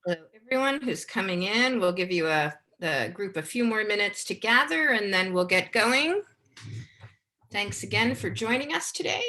Hello, everyone who's coming in. We'll give you the group a few more minutes to gather and then we'll get going. Thanks again for joining us today.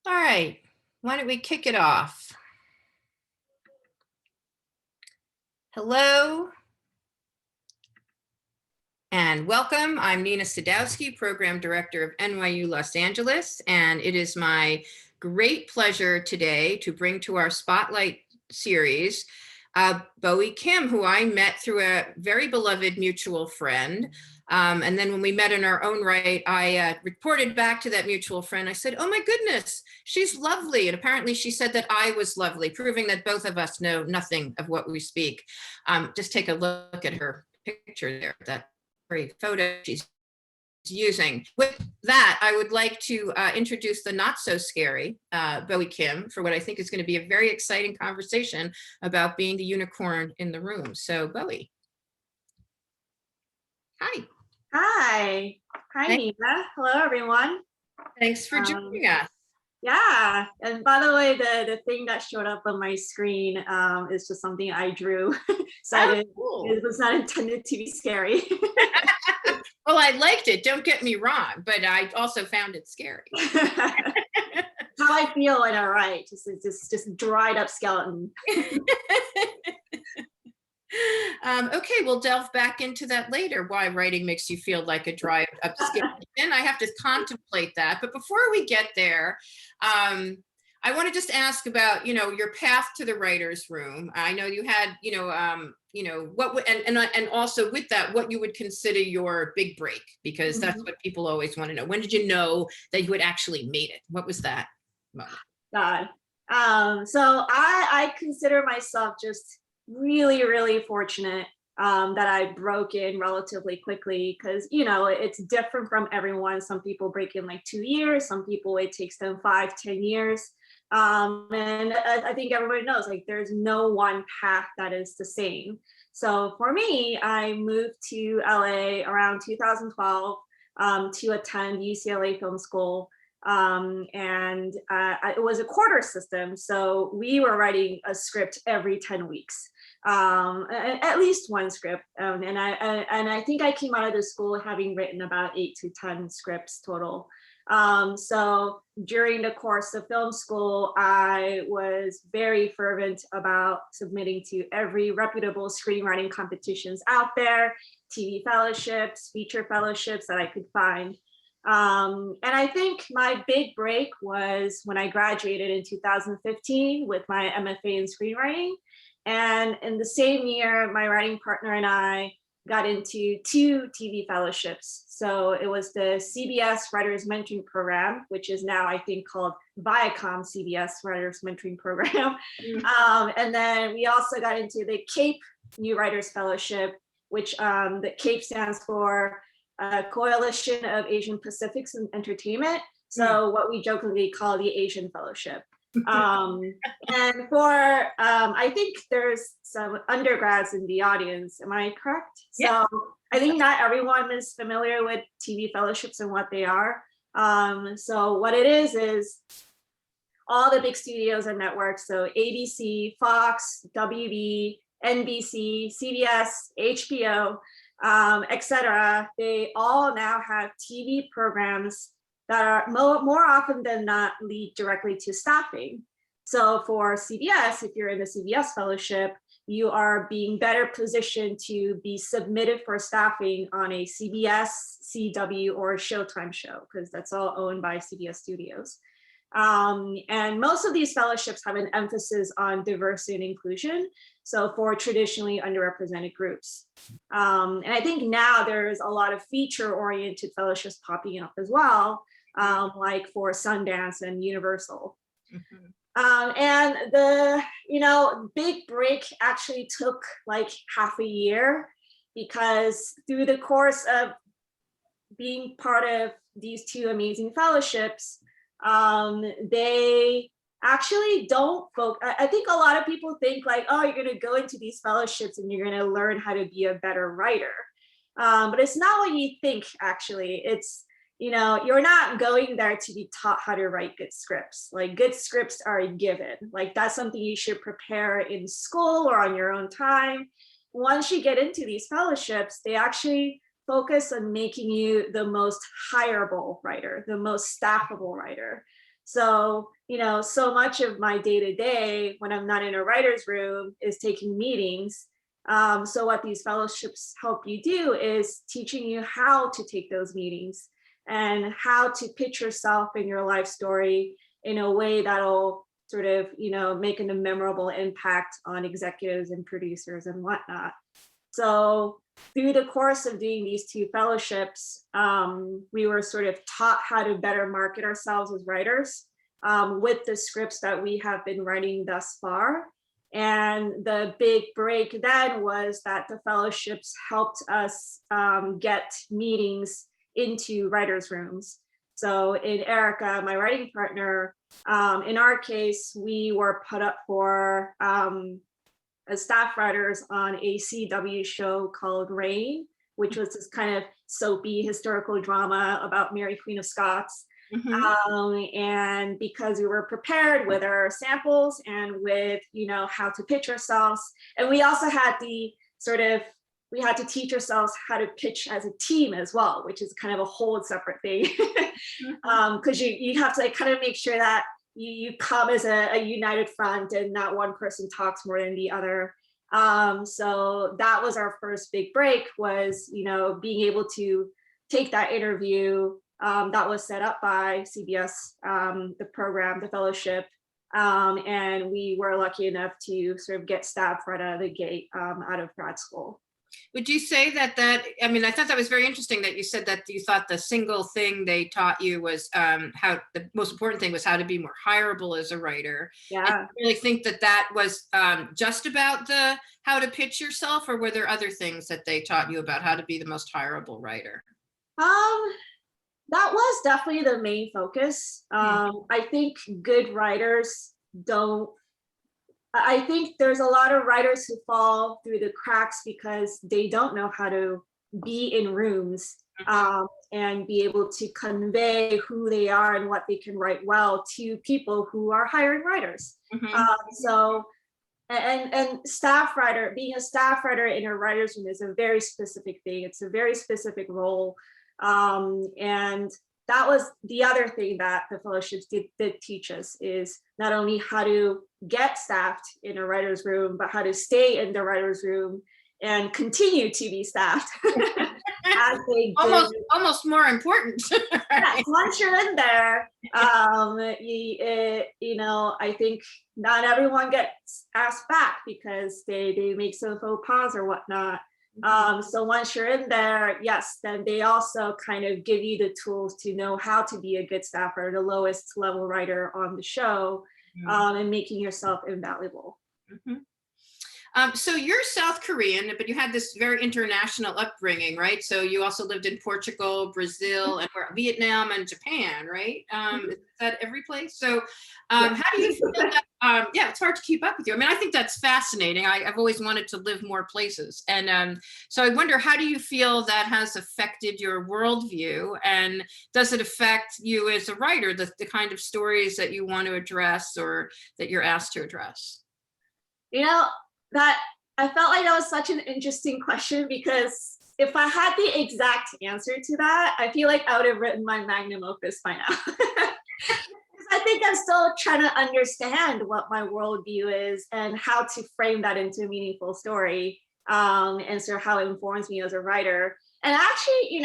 All right, why don't we kick it off? Hello and welcome. I'm Nina Sadowski, Program Director of NYU Los Angeles, and it is my great pleasure today to bring to our Spotlight series Bowie Kim, who I met through a very beloved mutual friend. And then when we met in our own right, I reported back to that mutual friend. I said, oh my goodness, she's lovely. And apparently she said that I was lovely, proving that both of us know nothing of what we speak. Just take a look at her picture there, that great photo she's using. With that, I would like to introduce the not so scary Bowie Kim for what I think is going to be a very exciting conversation about being the unicorn in the room. So Bowie. Hi. Hi. Hi, Nina. Hello, everyone. Thanks for joining us. Yeah, and by the way, the thing that showed up on my screen is just something I drew. So it was not intended to be scary. Well, I liked it, don't get me wrong, but I also found it scary. How I feel when I write, just dried up skeleton. Okay, we'll delve back into that later, why writing makes you feel like a dried up skeleton. I have to contemplate that. But before we get there, I want to just ask about, your path to the writer's room. I know you had, what and also with that, what you would consider your big break, because that's what people always want to know. When did you know that you had actually made it? What was that moment? God. So I consider myself just really, really fortunate that I broke in relatively quickly, because it's different from everyone. Some people break in like 2 years, some people it takes them 5-10 years. And I think everybody knows, like, there's no one path that is the same. So for me, I moved to LA around 2012 to attend UCLA Film School. And it was a quarter system. So we were writing a script every 10 weeks, at least one script. And I think I came out of the school having written about 8 to 10 scripts total. So during the course of film school, I was very fervent about submitting to every reputable screenwriting competitions out there, TV fellowships, feature fellowships that I could find. And I think my big break was when I graduated in 2015 with my MFA in screenwriting. And in the same year, my writing partner and I got into 2 TV fellowships. So it was the CBS Writers Mentoring Program, which is now I think called Viacom CBS Writers Mentoring Program. And then we also got into the CAPE New Writers Fellowship, which the CAPE stands for Coalition of Asian Pacifics in Entertainment. So what we jokingly call the Asian Fellowship. And for, I think there's some undergrads in the audience, am I correct? Yeah. So I think not everyone is familiar with TV fellowships and what they are. So what it is all the big studios and networks, so ABC, Fox, WB, NBC, CBS, HBO, etc. They all now have TV programs that are more often than not lead directly to staffing. So for CBS, if you're in the CBS fellowship, you are being better positioned to be submitted for staffing on a CBS, CW, or Showtime show, because that's all owned by CBS Studios. And most of these fellowships have an emphasis on diversity and inclusion, so for traditionally underrepresented groups. And I think now there's a lot of feature-oriented fellowships popping up as well, like for Sundance and Universal. Mm-hmm. And the big break actually took like half a year, because through the course of being part of these two amazing fellowships, they actually don't focus. I think a lot of people think like, oh, you're going to go into these fellowships and you're going to learn how to be a better writer. But it's not what you think, actually. It's, you're not going there to be taught how to write good scripts. Like, good scripts are a given. Like, that's something you should prepare in school or on your own time. Once you get into these fellowships, they actually focus on making you the most hireable writer, the most staffable writer. So, so much of my day-to-day when I'm not in a writer's room is taking meetings. So what these fellowships help you do is teaching you how to take those meetings and how to pitch yourself and your life story in a way that'll sort of, make a memorable impact on executives and producers and whatnot. So through the course of doing these two fellowships, we were sort of taught how to better market ourselves as writers with the scripts that we have been writing thus far. And the big break then was that the fellowships helped us get meetings into writers' rooms. So in Erica, my writing partner, in our case, we were put up for as staff writers on a CW show called Reign, which was this kind of soapy historical drama about Mary Queen of Scots. Mm-hmm. And because we were prepared with our samples and with, how to pitch ourselves, and we also had we had to teach ourselves how to pitch as a team as well, which is kind of a whole separate thing. Because you have to kind of make sure that you come as a united front and not one person talks more than the other. So that was our first big break, was, being able to take that interview that was set up by CBS, the program, the fellowship. And we were lucky enough to sort of get staff right out of the gate out of grad school. Would you say that I thought that was very interesting that you said that you thought the single thing they taught you was how the most important thing was how to be more hireable as a writer. Yeah. And you really think that was just about the how to pitch yourself, or were there other things that they taught you about how to be the most hireable writer? That was definitely the main focus. I think good writers I think there's a lot of writers who fall through the cracks because they don't know how to be in rooms and be able to convey who they are and what they can write well to people who are hiring writers. So, and staff writer, being a staff writer in a writer's room is a very specific thing. It's a very specific role. And that was the other thing that the fellowships did teach us, is not only how to get staffed in a writer's room, but how to stay in the writer's room and continue to be staffed. As they almost more important. Yes, once you're in there, I think not everyone gets asked back because they make some faux pas or whatnot. So once you're in there, yes, then they also kind of give you the tools to know how to be a good staffer, the lowest level writer on the show, and making yourself invaluable. So you're South Korean, but you had this very international upbringing, right? So you also lived in Portugal, Brazil, and Vietnam and Japan, right? Is that every place? So how do you feel that? It's hard to keep up with you. I think that's fascinating. I've always wanted to live more places. And so I wonder, how do you feel that has affected your worldview? And does it affect you as a writer, the kind of stories that you want to address or that you're asked to address? That I felt like that was such an interesting question, because if I had the exact answer to that, I feel like I would have written my magnum opus by now. I think I'm still trying to understand what my worldview is and how to frame that into a meaningful story, and sort of how it informs me as a writer. And actually,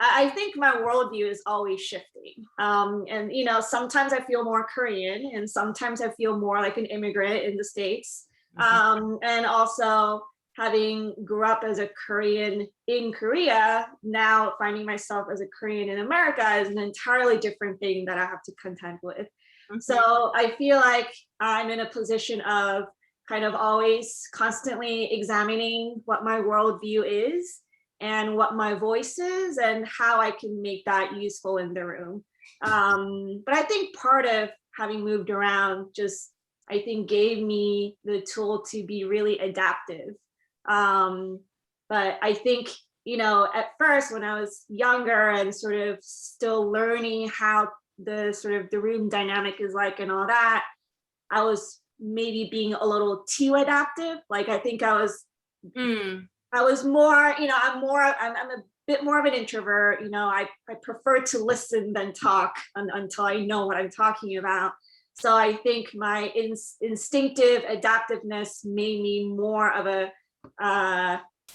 I think my worldview is always shifting. And sometimes I feel more Korean, and sometimes I feel more like an immigrant in the States. And also, having grew up as a Korean in Korea, now finding myself as a Korean in America is an entirely different thing that I have to contend with. So I feel like I'm in a position of kind of always constantly examining what my worldview is and what my voice is and how I can make that useful in the room. But I think part of having moved around just, I think, gave me the tool to be really adaptive. But I think, at first when I was younger and sort of still learning how the sort of the room dynamic is like and all that, I was maybe being a little too adaptive. Like, I think I was more, I'm a bit more of an introvert. I prefer to listen than talk until I know what I'm talking about. So I think my instinctive adaptiveness made me more of a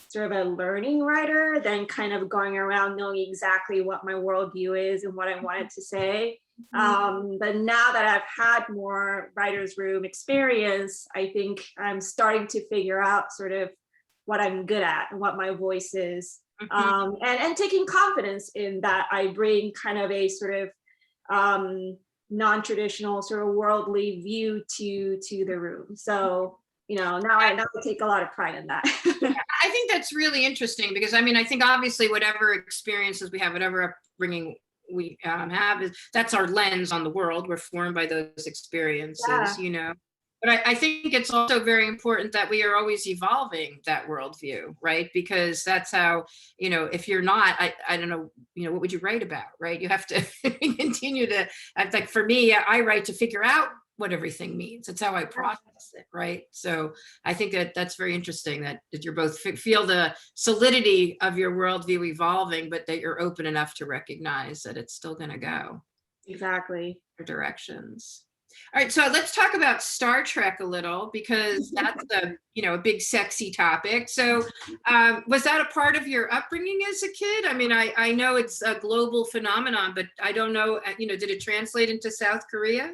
sort of a learning writer than kind of going around knowing exactly what my worldview is and what I wanted to say. But now that I've had more writer's room experience, I think I'm starting to figure out sort of what I'm good at and what my voice is. And taking confidence in that I bring kind of a sort of non-traditional sort of worldly view to the room. So now I take a lot of pride in that. I think that's really interesting because I think obviously whatever experiences we have, whatever upbringing we have, that's our lens on the world. We're formed by those experiences, But I think it's also very important that we are always evolving that worldview, right? Because that's how, if you're not, I don't know, what would you write about, right? You have to continue to, like for me, I write to figure out what everything means. That's how I process it, right? So I think that's very interesting that you're both feel the solidity of your worldview evolving, but that you're open enough to recognize that it's still going to go exactly directions. All right, so let's talk about Star Trek a little because that's a big sexy topic. So was that a part of your upbringing as a kid? I know it's a global phenomenon, but I don't know, did it translate into South Korea?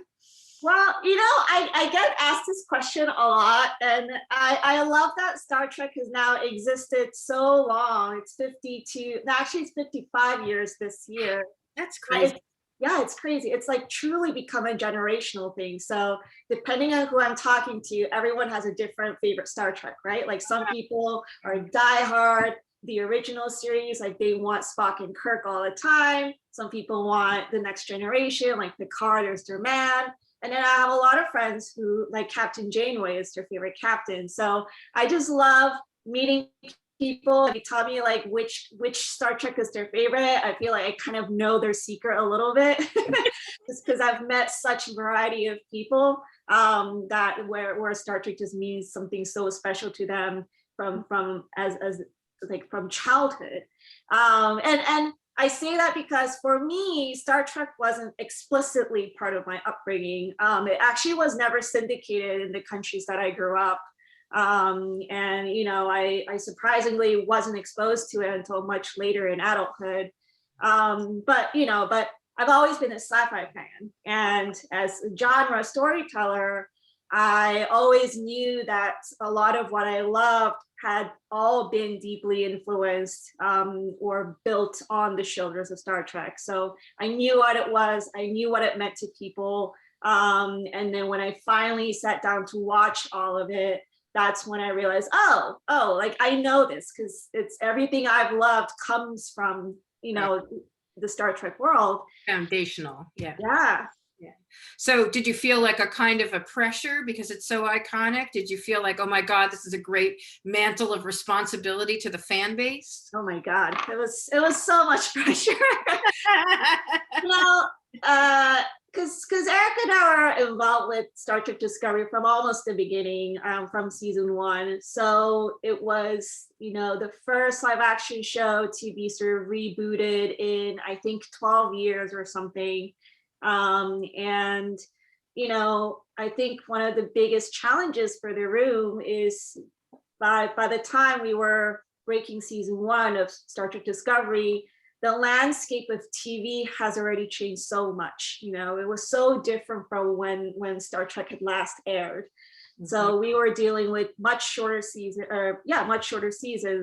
Well, I get asked this question a lot, and I love that Star Trek has now existed so long. It's 52, actually it's 55 years this year. That's crazy. It's crazy. It's like truly become a generational thing. So depending on who I'm talking to, everyone has a different favorite Star Trek, right? Like some people are diehard, the original series, like they want Spock and Kirk all the time. Some people want the Next Generation, like Picard, there's their man. And then I have a lot of friends who like Captain Janeway is their favorite captain. So I just love meeting people. They tell me like which Star Trek is their favorite. I feel like I kind of know their secret a little bit just because I've met such a variety of people that where Star Trek just means something so special to them from childhood. And I say that because for me, Star Trek wasn't explicitly part of my upbringing. It actually was never syndicated in the countries that I grew up. I surprisingly wasn't exposed to it until much later in adulthood. But I've always been a sci-fi fan. And as a genre storyteller, I always knew that a lot of what I loved had all been deeply influenced or built on the shoulders of Star Trek. So I knew what it was, I knew what it meant to people. And then when I finally sat down to watch all of it, that's when I realized, like I know this because it's everything I've loved comes from, the Star Trek world. Foundational. Yeah. Yeah. So did you feel like a kind of a pressure because it's so iconic? Did you feel like, oh my God, this is a great mantle of responsibility to the fan base? Oh my God, it was so much pressure. Because because Eric and I are involved with Star Trek Discovery from almost the beginning, from season 1. So it was, the first live action show to be sort of rebooted in, I think, 12 years or something. And, I think one of the biggest challenges for the room is by the time we were breaking season 1 of Star Trek Discovery, the landscape of TV has already changed so much. It was so different from when Star Trek had last aired. Mm-hmm. So we were dealing with much shorter seasons.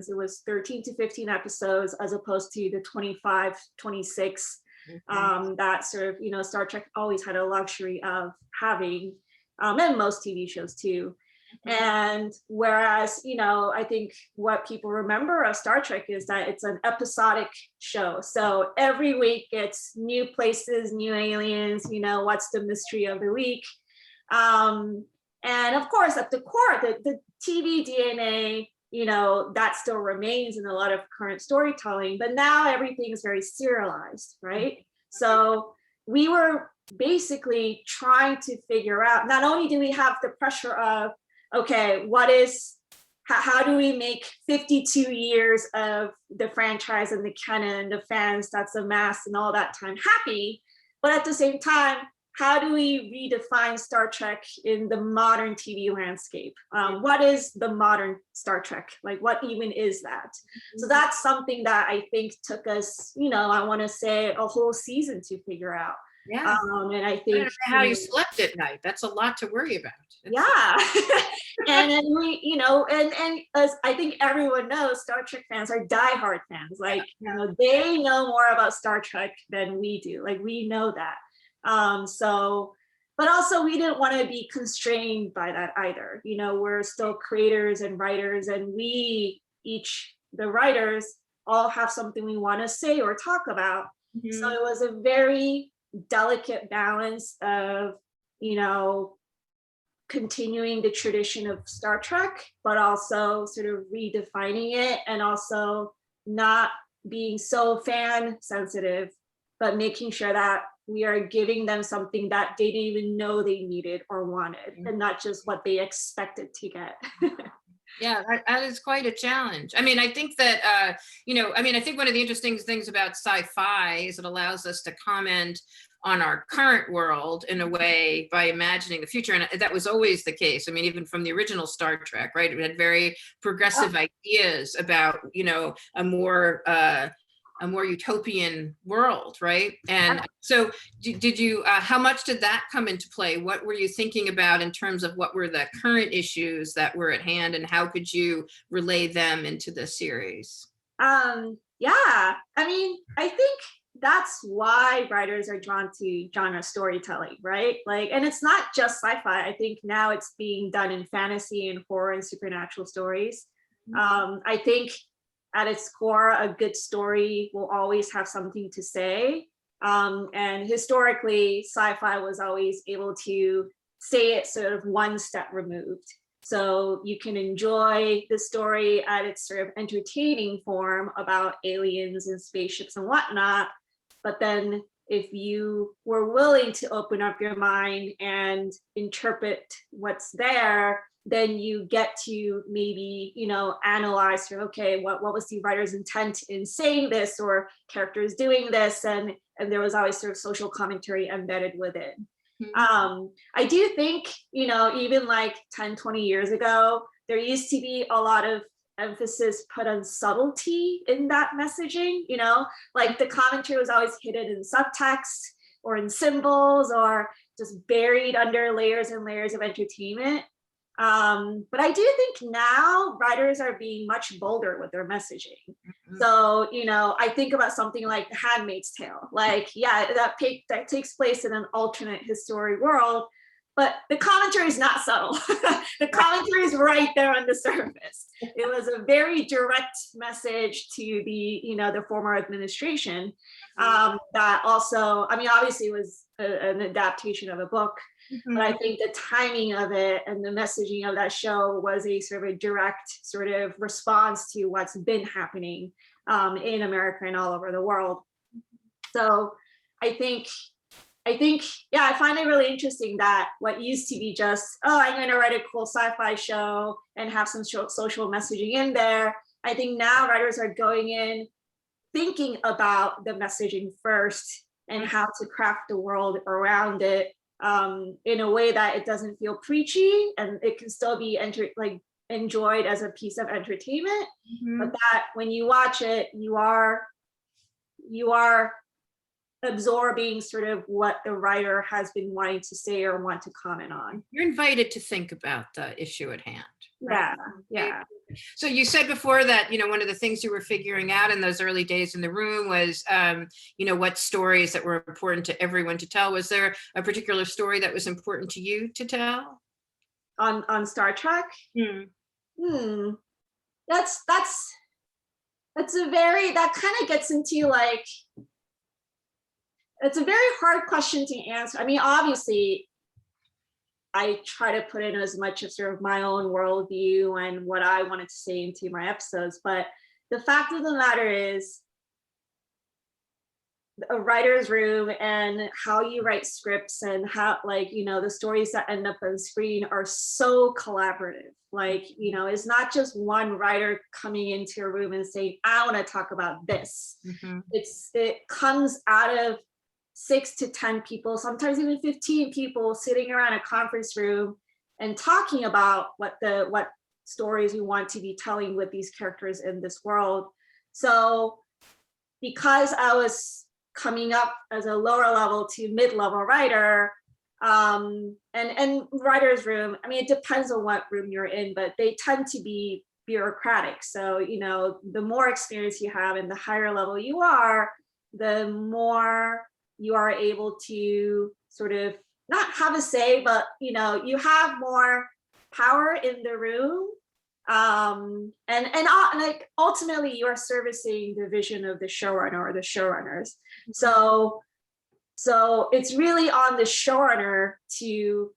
It was 13 to 15 episodes as opposed to the 25, 26 that sort of, Star Trek always had a luxury of having, and most TV shows too. And whereas, I think what people remember of Star Trek is that it's an episodic show. So every week it's new places, new aliens, what's the mystery of the week. And of course, at the core, the TV DNA, that still remains in a lot of current storytelling, but now everything is very serialized, right? So we were basically trying to figure out, not only do we have the pressure of, okay, how do we make 52 years of the franchise and the canon, the fans that's amassed and all that time happy? But at the same time, how do we redefine Star Trek in the modern TV landscape? What is the modern Star Trek? Like, what even is that? So that's something that I think took us, I want to say a whole season to figure out. Yeah. And I think I don't know how you slept at night. That's a lot to worry about. Yeah. And then we, and as I think everyone knows, Star Trek fans are diehard fans. Like, they know more about Star Trek than we do. Like, we know that. So, but also we didn't want to be constrained by that either. We're still creators and writers, and the writers all have something we want to say or talk about. Mm-hmm. So it was a very delicate balance of, continuing the tradition of Star Trek, but also sort of redefining it, and also not being so fan sensitive, but making sure that we are giving them something that they didn't even know they needed or wanted, and not just what they expected to get. Yeah, that is quite a challenge. I mean, I think that, I think one of the interesting things about sci-fi is it allows us to comment on our current world in a way by imagining the future. And that was always the case. I mean, even from the original Star Trek, right? It had very progressive ideas about, a more utopian world, right? And so did you, how much did that come into play? What were you thinking about in terms of what were the current issues that were at hand, and how could you relay them into the series? Yeah, I mean, I think that's why writers are drawn to genre storytelling, right? Like, and it's not just sci-fi. I think now it's being done in fantasy and horror and supernatural stories. I think at its core, a good story will always have something to say. And historically, sci-fi was always able to say it sort of one step removed. So you can enjoy the story at its sort of entertaining form about aliens and spaceships and whatnot. But then if you were willing to open up your mind and interpret what's there, then you get to maybe, analyze, okay, what was the writer's intent in saying this, or characters doing this? And there was always sort of social commentary embedded with it. Mm-hmm. I do think, even like 10, 20 years ago, there used to be a lot of emphasis put on subtlety in that messaging, like the commentary was always hidden in subtext or in symbols or just buried under layers and layers of entertainment. But I do think now writers are being much bolder with their messaging. Mm-hmm. So, I think about something like The Handmaid's Tale. Like, yeah, that takes place in an alternate history world, but the commentary is not subtle. The commentary is right there on the surface. It was a very direct message to the former administration. That also, obviously it was an adaptation of a book. Mm-hmm. But I think the timing of it and the messaging of that show was a sort of a direct sort of response to what's been happening in America and all over the world. So I think I think, yeah, I find it really interesting that what used to be just, oh, I'm going to write a cool sci-fi show and have some social messaging in there. I think now writers are going in thinking about the messaging first and how to craft the world around it in a way that it doesn't feel preachy and it can still be enjoyed as a piece of entertainment. But that when you watch it, you are absorbing sort of what the writer has been wanting to say or want to comment on. You're invited to think about the issue at hand. Right? Yeah. So you said before that, one of the things you were figuring out in those early days in the room was, what stories that were important to everyone to tell. Was there a particular story that was important to you to tell? On Star Trek? That's that kind of gets into like, it's a very hard question to answer. I mean, obviously, I try to put in as much of sort of my own worldview and what I wanted to say into my episodes. But the fact of the matter is, a writer's room and how you write scripts and how, the stories that end up on screen are so collaborative. It's not just one writer coming into a room and saying, I want to talk about this. It comes out of 6 to 10 people, sometimes even 15 people sitting around a conference room and talking about what stories we want to be telling with these characters in this world. So because I was coming up as a lower level to mid-level writer, and writer's room, I mean, it depends on what room you're in, but they tend to be bureaucratic. So, the more experience you have and the higher level you are, the more you are able to sort of not have a say, but you have more power in the room. And ultimately you are servicing the vision of the showrunner or the showrunners. So it's really on the showrunner to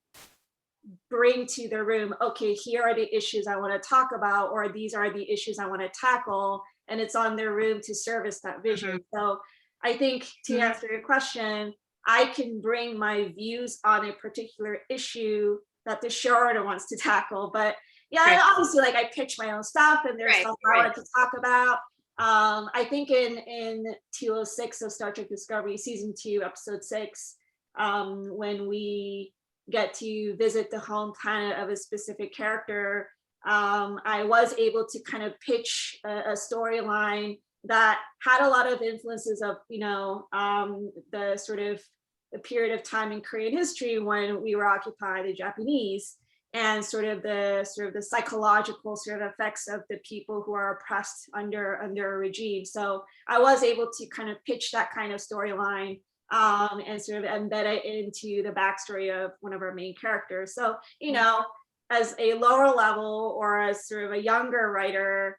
bring to the room, okay, here are the issues I want to talk about, or these are the issues I want to tackle. And it's on their room to service that vision. So I think to answer your question, I can bring my views on a particular issue that the showrunner wants to tackle. But yeah, obviously, I pitch my own stuff and there's stuff I wanted to talk about. I think in 206 of Star Trek Discovery, season 2, episode 6, when we get to visit the home planet of a specific character, I was able to kind of pitch a storyline that had a lot of influences of, the sort of the period of time in Korean history when we were occupied by the Japanese, and sort of the psychological sort of effects of the people who are oppressed under a regime. So I was able to kind of pitch that kind of storyline and sort of embed it into the backstory of one of our main characters. So, as a lower level or as sort of a younger writer,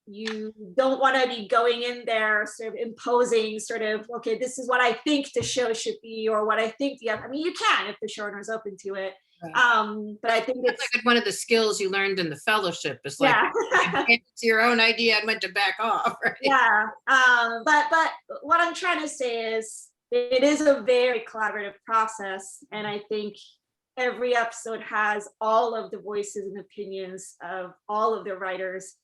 you don't want to be going in there sort of imposing sort of, okay, this is what I think the show should be, or what I think I mean, you can if the showrunner is open to it. But I think it's like one of the skills you learned in the fellowship is it's your own idea and when to back off. Right? Yeah. But what I'm trying to say is it is a very collaborative process. And I think every episode has all of the voices and opinions of all of the writers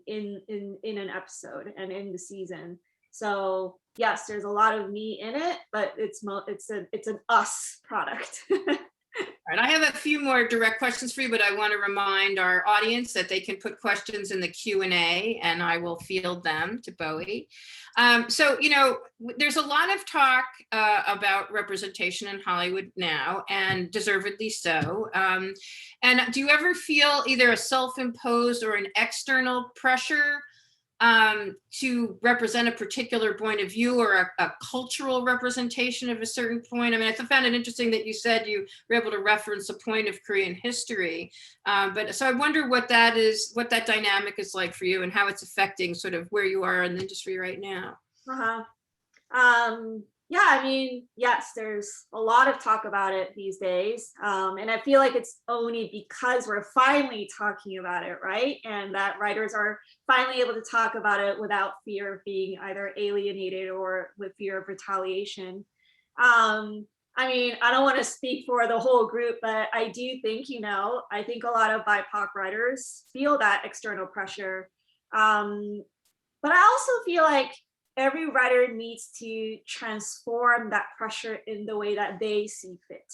in an episode and in the season. So yes, there's a lot of me in it, but it's an us product. All right, I have a few more direct questions for you, but I want to remind our audience that they can put questions in the Q&A and I will field them to Bowie. So, there's a lot of talk about representation in Hollywood now, and deservedly so. And do you ever feel either a self-imposed or an external pressure to represent a particular point of view or a cultural representation of a certain point? I mean, I found it interesting that you said you were able to reference a point of Korean history. But so I wonder what that dynamic is like for you and how it's affecting sort of where you are in the industry right now. Yeah, I mean, yes, there's a lot of talk about it these days. And I feel like it's only because we're finally talking about it, right? And that writers are finally able to talk about it without fear of being either alienated or with fear of retaliation. I mean, I don't want to speak for the whole group, but I do think, I think a lot of BIPOC writers feel that external pressure. But I also feel like every writer needs to transform that pressure in the way that they see fit.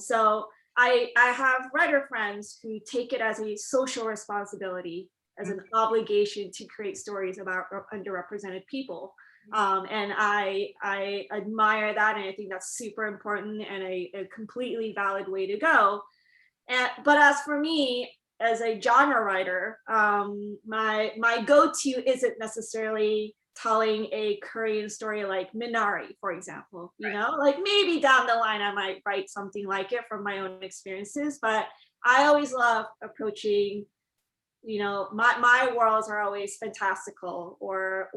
So I have writer friends who take it as a social responsibility, as an obligation to create stories about underrepresented people. And I admire that, and I think that's super important and a completely valid way to go. But as for me, as a genre writer, my go-to isn't necessarily telling a Korean story like Minari, for example. Like maybe down the line I might write something like it from my own experiences, but I always love approaching, my worlds are always fantastical, or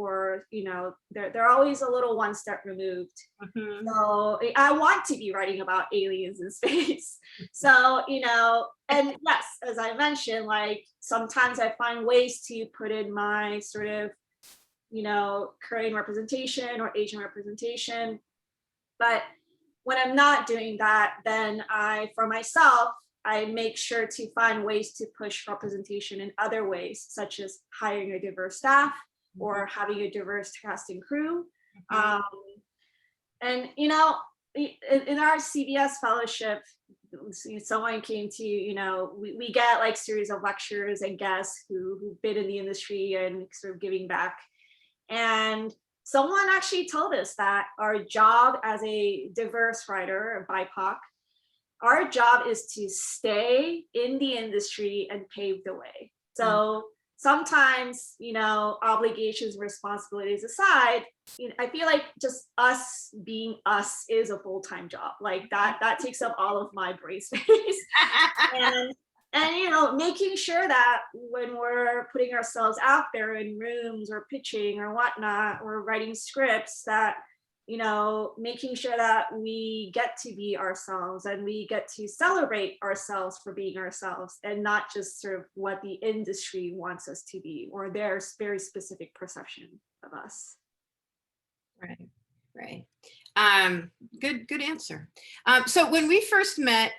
they're always a little one step removed. Mm-hmm. So I want to be writing about aliens in space. So, and yes, as I mentioned, like sometimes I find ways to put in my sort of, Korean representation or Asian representation. But when I'm not doing that, then for myself, I make sure to find ways to push representation in other ways, such as hiring a diverse staff or having a diverse cast and crew. And, in our CBS fellowship, someone came to, we get like series of lecturers and guests who've been in the industry and sort of giving back. And someone actually told us that our job as a diverse writer, a BIPOC, our job is to stay in the industry and pave the way. So sometimes, obligations and responsibilities aside, I feel like just us being us is a full-time job. Like that takes up all of my brain space. and making sure that when we're putting ourselves out there in rooms or pitching or whatnot, or writing scripts, that making sure that we get to be ourselves and we get to celebrate ourselves for being ourselves, and not just sort of what the industry wants us to be or their very specific perception of us. Right. Good answer. So when we first met,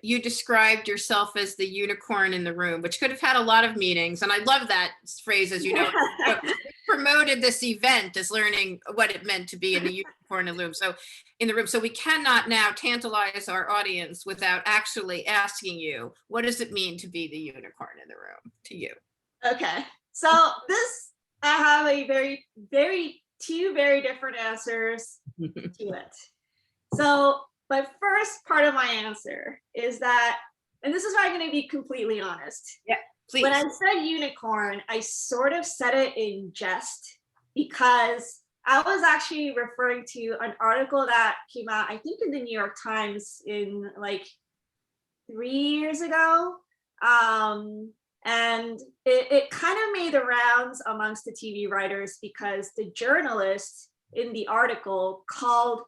you described yourself as the unicorn in the room, which could have had a lot of meanings. And I love that phrase, as you know. We promoted this event as learning what it meant to be in the unicorn in the room. So we cannot now tantalize our audience without actually asking you, what does it mean to be the unicorn in the room to you? Okay. So I have a two very different answers to it. So my first part of my answer is that, and this is why I'm going to be completely honest. Yeah, please. When I said unicorn, I sort of said it in jest, because I was actually referring to an article that came out, I think in the New York Times in like 3 years ago. And it kind of made the rounds amongst the TV writers, because the journalist in the article called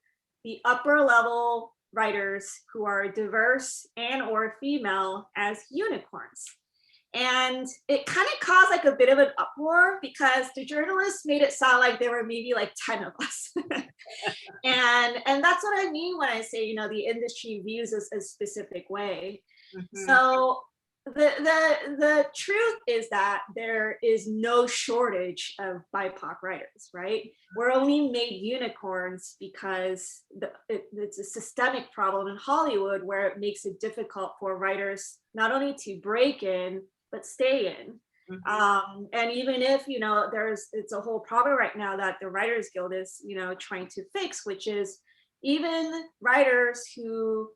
the upper level writers who are diverse and or female as unicorns. And it kind of caused like a bit of an uproar, because the journalists made it sound like there were maybe like 10 of us. and that's what I mean when I say, the industry views us a specific way. Mm-hmm. So the truth is that there is no shortage of BIPOC writers, right? We're only made unicorns because it's a systemic problem in Hollywood, where it makes it difficult for writers not only to break in, but stay in. Mm-hmm. And even if, it's a whole problem right now that the Writers Guild is, trying to fix, which is even writers who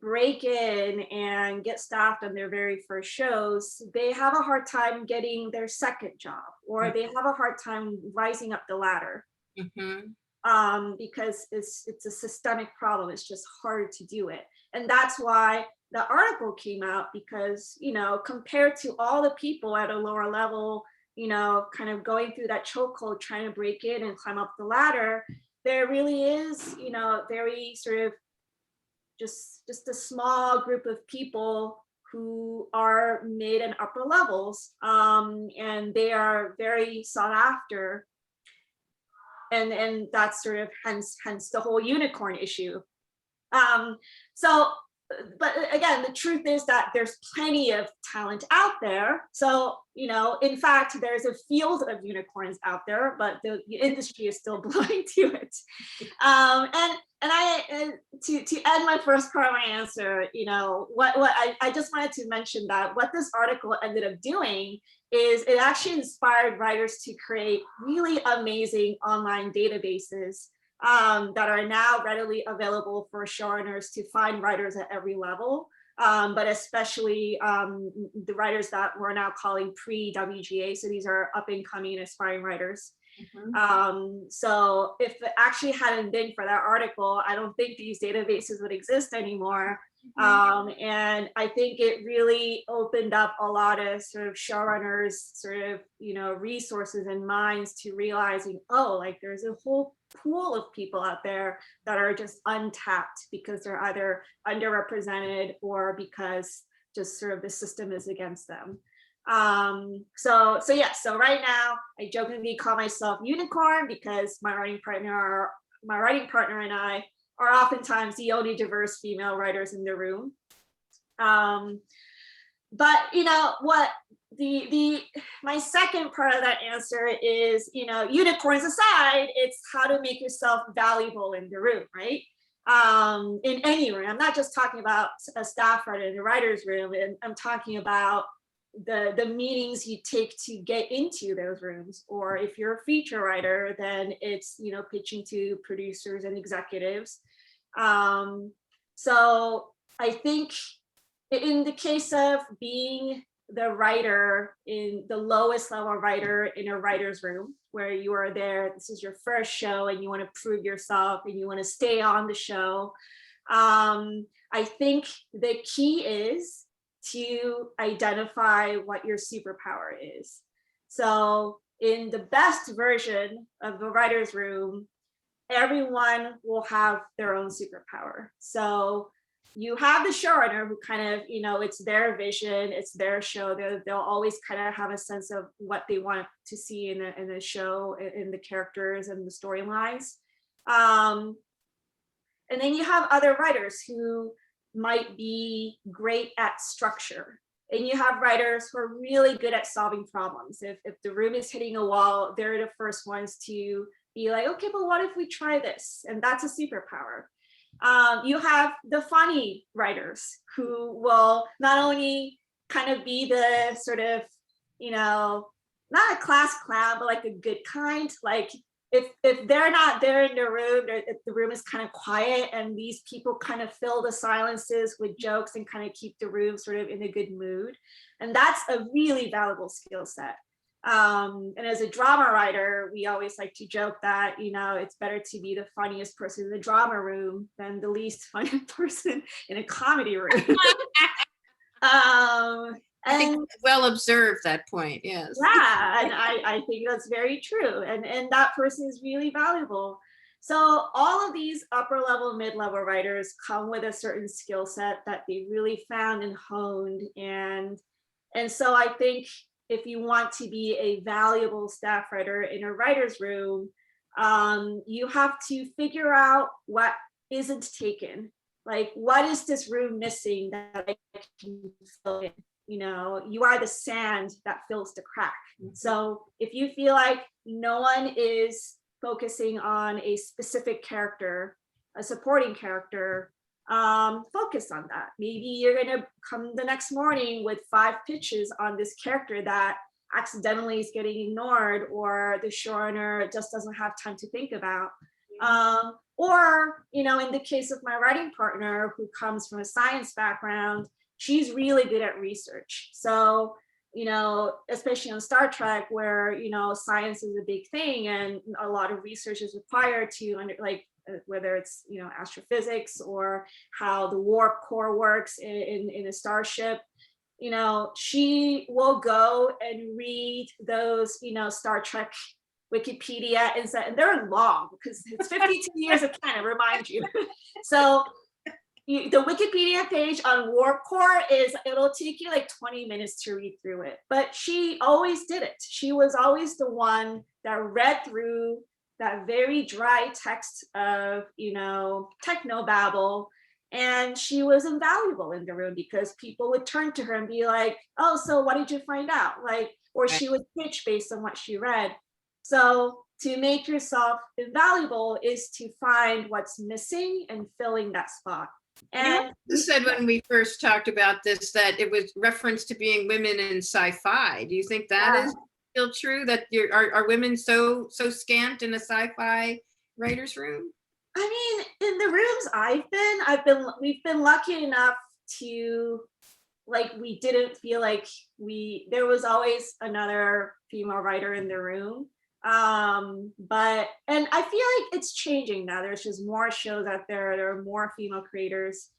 break in and get staffed on their very first shows, they have a hard time getting their second job, or they have a hard time rising up the ladder. Mm-hmm. Because it's a systemic problem. It's just hard to do it. And that's why the article came out, because, compared to all the people at a lower level, kind of going through that chokehold, trying to break in and climb up the ladder, there really is, very sort of just a small group of people who are mid and upper levels, and they are very sought after. and that's sort of hence the whole unicorn issue. So, but again, the truth is that there's plenty of talent out there. So, in fact, there's a field of unicorns out there, but the industry is still blind to it. And to end my first part of my answer, what I just wanted to mention that what this article ended up doing is it actually inspired writers to create really amazing online databases that are now readily available for showrunners to find writers at every level, but especially the writers that we're now calling pre-WGA. So these are up and coming aspiring writers. So if it actually hadn't been for that article, I don't think these databases would exist anymore. And I think it really opened up a lot of sort of showrunners sort of, resources and minds to realizing, oh, like there's a whole pool of people out there that are just untapped because they're either underrepresented or because just sort of the system is against them. So right now I jokingly call myself unicorn because my writing partner and I are oftentimes the only diverse female writers in the room. But what my second part of that answer is, unicorns aside, it's how to make yourself valuable in the room, right? In any room. I'm not just talking about a staff writer in the writer's room, and I'm talking about the meetings you take to get into those rooms. Or if you're a feature writer, then it's, pitching to producers and executives. So I think in the case of being the writer, in the lowest level writer in a writer's room, where you are there, this is your first show and you want to prove yourself and you want to stay on the show. I think the key is to identify what your superpower is. So in the best version of the writer's room, everyone will have their own superpower. So you have the showrunner who kind of, it's their vision, it's their show. They'll always kind of have a sense of what they want to see in the show, in the characters and the storylines. And then you have other writers who might be great at structure. And you have writers who are really good at solving problems. If the room is hitting a wall, they're the first ones to be like, okay, but what if we try this? And that's a superpower. You have the funny writers who will not only kind of be the sort of, not a class clown, but like a good kind. Like if they're not there in the room, if the room is kind of quiet and these people kind of fill the silences with jokes and kind of keep the room sort of in a good mood. And that's a really valuable skill set. And as a drama writer, we always like to joke that, it's better to be the funniest person in the drama room than the least funny person in a comedy room. I think well observed that point, yes. Yeah, and I think that's very true. And that person is really valuable. So all of these upper level, mid-level writers come with a certain skill set that they really found and honed. And so I think if you want to be a valuable staff writer in a writer's room, you have to figure out what isn't taken. Like, what is this room missing that I can fill in? You are the sand that fills the crack. So if you feel like no one is focusing on a specific character, a supporting character, focus on that. Maybe you're gonna come the next morning with 5 pitches on this character that accidentally is getting ignored, or the showrunner just doesn't have time to think about. Or, in the case of my writing partner who comes from a science background, she's really good at research. So, especially on Star Trek, where, science is a big thing and a lot of research is required to whether it's, astrophysics or how the warp core works in a starship, she will go and read those, Star Trek Wikipedia, and they're long because it's 52 years of canon, remind you. So the Wikipedia page on warp core it'll take you like 20 minutes to read through it, but she always did it. She was always the one that read through that very dry text of, you know, technobabble. And she was invaluable in the room because people would turn to her and be like, oh, so what did you find out? Like, or Right. she would pitch based on what she read. So to make yourself invaluable is to find what's missing and filling that spot. You And also said when we first talked about this that it was reference to being women in sci-fi. Do you think that yeah, is still true? That are women so scant in a sci-fi writer's room? I mean, in the rooms we've been lucky enough to, like, we didn't feel like there was always another female writer in the room. But, and I feel like it's changing now. There's just more shows out there. There are more female creators.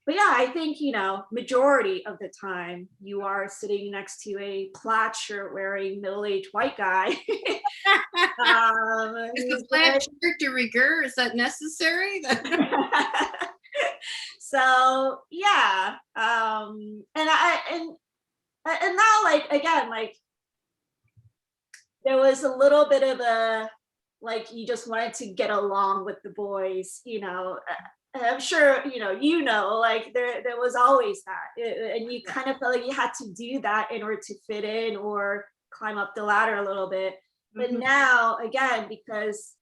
But yeah, I think, you know, majority of the time you are sitting next to a plaid shirt wearing middle-aged white guy. Is the Who's plaid shirt de rigueur? Is that necessary? so yeah, and now, like, again, like, there was a little bit of a, like, you just wanted to get along with the boys, you know. I'm sure, you know, like, there was always that. And you kind of felt like you had to do that in order to fit in or climb up the ladder a little bit. But Mhm. now, again, because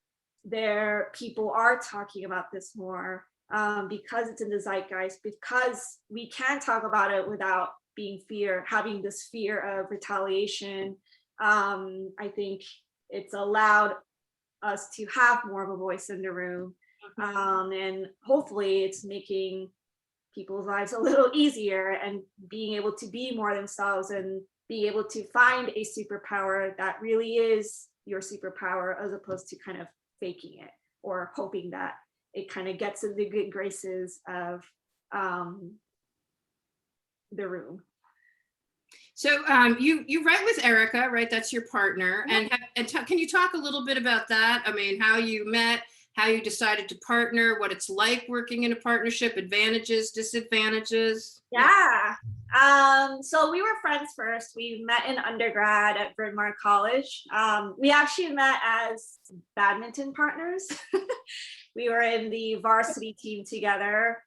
people are talking about this more, because it's in the zeitgeist, because we can talk about it without having this fear of retaliation. I think it's allowed us to have more of a voice in the room. And hopefully it's making people's lives a little easier and being able to be more themselves and be able to find a superpower that really is your superpower, as opposed to kind of faking it or hoping that it kind of gets in the good graces of um, the room. So you write with Erica, right? That's your partner. Can you talk a little bit about that? I mean, how you met, how you decided to partner, what it's like working in a partnership, advantages, disadvantages. Yeah. So we were friends first. We met in undergrad at Bryn Mawr College. We actually met as badminton partners. We were in the varsity team together.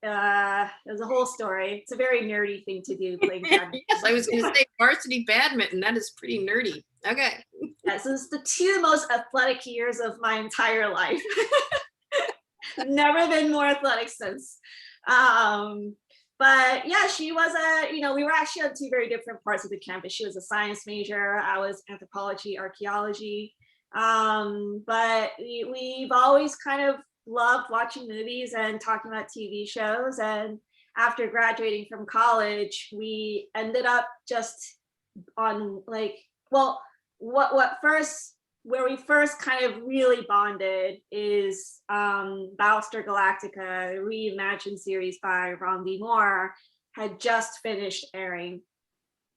There's a whole story. It's a very nerdy thing to do, playing badminton. Yes, I was going to say varsity badminton. That is pretty nerdy. Okay. Yes, this is the 2 most athletic years of my entire life. Never been more athletic since. But yeah, she was we were actually on 2 very different parts of the campus. She was a science major. I was anthropology, archaeology. But we've always kind of loved watching movies and talking about TV shows. And after graduating from college, we ended up just on, like, well, where we first kind of really bonded is Battlestar Galactica, the reimagined series by Ron D. Moore, had just finished airing.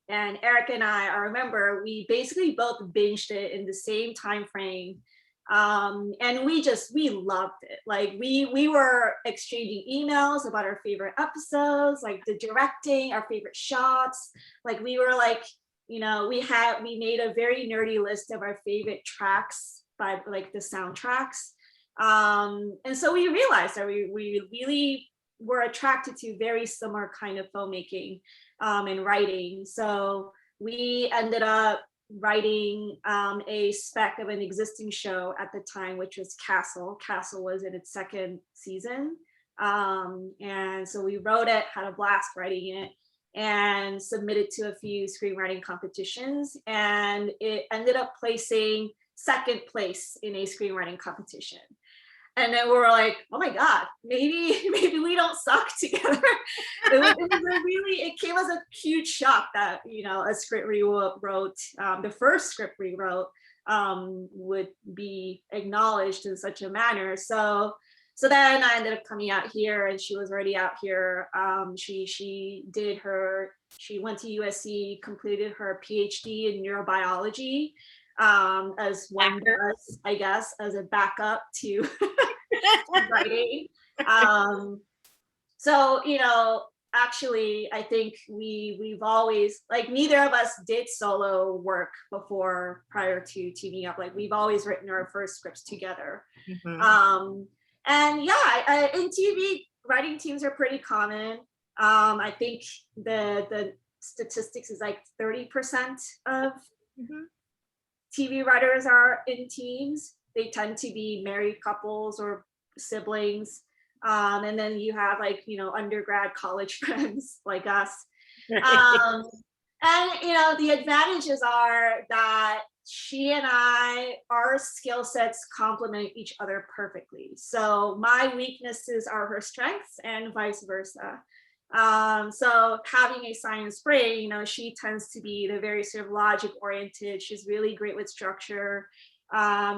And Eric and I remember we basically both binged it in the same time frame. And we loved it. Like, we were exchanging emails about our favorite episodes, like the directing, our favorite shots. Like, we were like, we made a very nerdy list of our favorite tracks by, like, the soundtracks. And so we realized that we really were attracted to very similar kind of filmmaking and writing. So we ended up writing a spec of an existing show at the time, which was Castle. Castle was in its 2nd season. And so we wrote it, had a blast writing it, and submitted to a few screenwriting competitions. And it ended up placing 2nd place in a screenwriting competition. And then we were like, oh my God, maybe we don't suck together. It came as a huge shock that, a script we wrote, the first script we wrote, would be acknowledged in such a manner. So then I ended up coming out here, and she was already out here. She went to USC, completed her PhD in neurobiology, as one does, I guess, as a backup to writing. So, actually, I think we've always, like, neither of us did solo work before prior to teaming up. Like, we've always written our first scripts together. Mhm. And yeah, in TV, writing teams are pretty common. I think the statistics is like 30% of Mhm. TV writers are in teams. They tend to be married couples or siblings. And then you have, like, undergrad college friends like us. Um, and the advantages are that she and our skill sets complement each other perfectly. So my weaknesses are her strengths and vice versa. So having a science brain, she tends to be the very sort of logic oriented. She's really great with structure.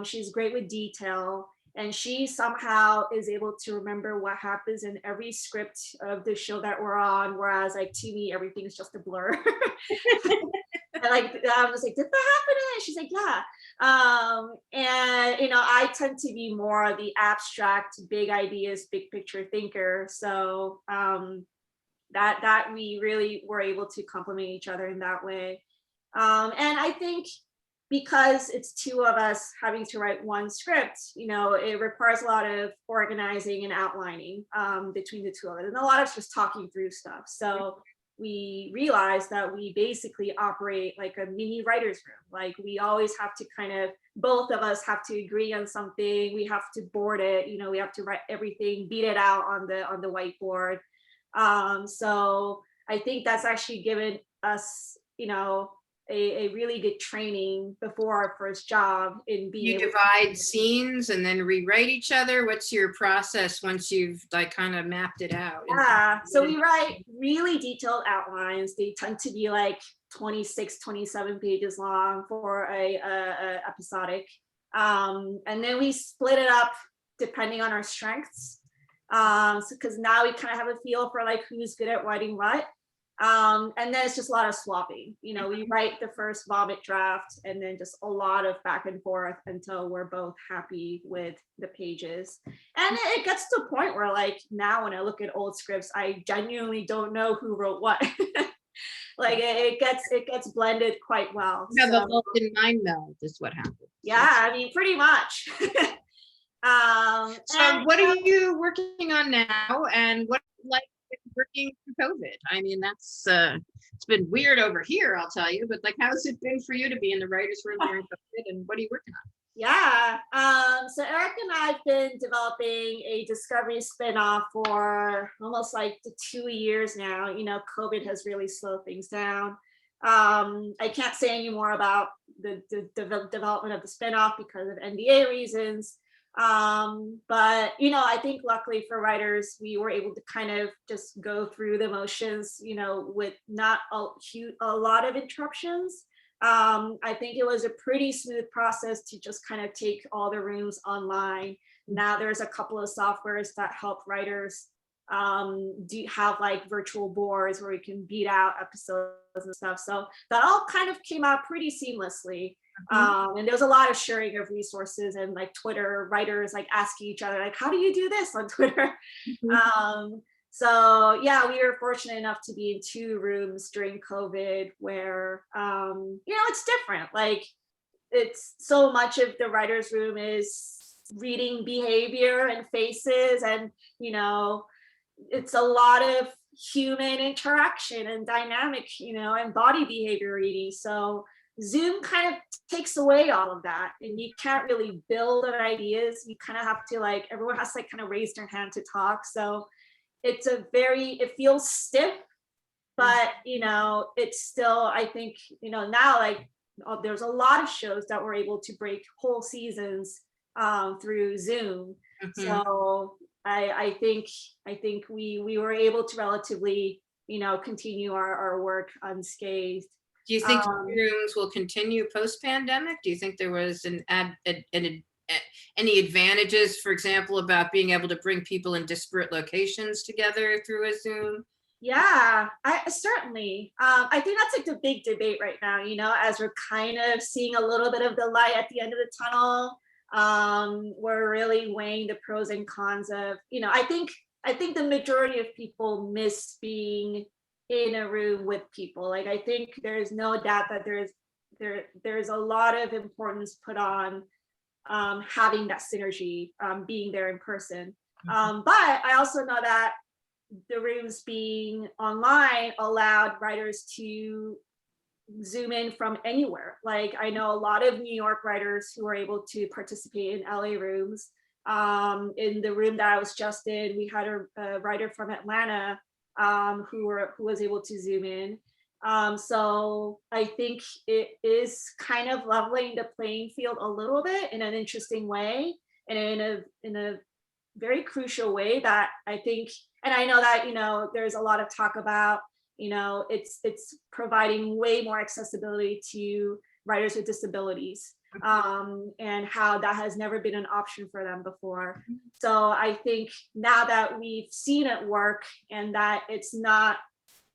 She's great with detail. And she somehow is able to remember what happens in every script of the show that we're on. Whereas, like, to me, everything's just a blur. And, like, I was like, did that happen? And she's like, yeah. And I tend to be more of the abstract, big ideas, big picture thinker. So that we really were able to complement each other in that way. And I think because it's two of us having to write one script, it requires a lot of organizing and outlining between the two of us, and a lot of just talking through stuff. So we realized that we basically operate like a mini writer's room. Like, we always have to both of us have to agree on something. We have to board it. We have to write everything, beat it out on the whiteboard. So I think that's actually given us, a really good training before our first job in being You able divide scenes and then rewrite each other? What's your process once you've, like, kind of mapped it out? yeah. So we write really detailed outlines. They tend to be like 26, 27 pages long for a episodic. And then we split it up depending on our strengths. So because now we kind of have a feel for, like, who's good at writing what. And then it's just a lot of swapping. We write the first vomit draft and then just a lot of back and forth until we're both happy with the pages. And it gets to a point where, like, now when I look at old scripts, I genuinely don't know who wrote what. Like, it gets blended quite well. You have So a Vulcan mind meld is what happens. yeah, I mean, pretty much. So And what are you working on now, and what like working through COVID? I mean, that's it's been weird over here, I'll tell you, but, like, how's it been for you to be in the writer's room during COVID, and what are you working on? yeah, so Eric and I have been developing a Discovery spinoff for almost like 2 years now. COVID has really slowed things down. I can't say any more about the development of the spinoff because of NDA reasons. But I think luckily for writers, we were able to kind of just go through the motions, with not a lot of interruptions. I think it was a pretty smooth process to just kind of take all the rooms online. Now there's a couple of softwares that help writers do have, like, virtual boards where we can beat out episodes and stuff. So that all kind of came out pretty seamlessly. And there was a lot of sharing of resources, and, like, Twitter writers, like, asking each other, like, how do you do this on Twitter? So yeah, we were fortunate enough to be in 2 rooms during COVID where, it's different. Like, it's so much of the writer's room is reading behavior and faces, and, it's a lot of human interaction and dynamic, and body behavior reading. So Zoom kind of takes away all of that, and you can't really build on ideas. You kind of have to, like, everyone has to, like, kind of raise their hand to talk. So it feels stiff, but it's still, I think, now, like, there's a lot of shows that were able to break whole seasons through Zoom. So I think we were able to relatively, continue our work unscathed. Do you think rooms will continue post-pandemic? Do you think there was any advantages, for example, about being able to bring people in disparate locations together through a Zoom? Yeah, I certainly. I think that's, like, the big debate right now, as we're kind of seeing a little bit of the light at the end of the tunnel. We're really weighing the pros and cons of, I think I think the majority of people miss being in a room with people. Like I think there's no doubt that there's a lot of importance put on having that synergy, being there in person. But I also know that the rooms being online allowed writers to zoom in from anywhere. Like I know a lot of New York writers who are able to participate in LA rooms. In the room that I was just in, we had a writer from Atlanta who was able to zoom in. So I think it is kind of leveling the playing field a little bit in an interesting way, and in a very crucial way that I think, and I know that, there's a lot of talk about, it's providing way more accessibility to writers with disabilities, and how that has never been an option for them before. So I think now that we've seen it work and that it's not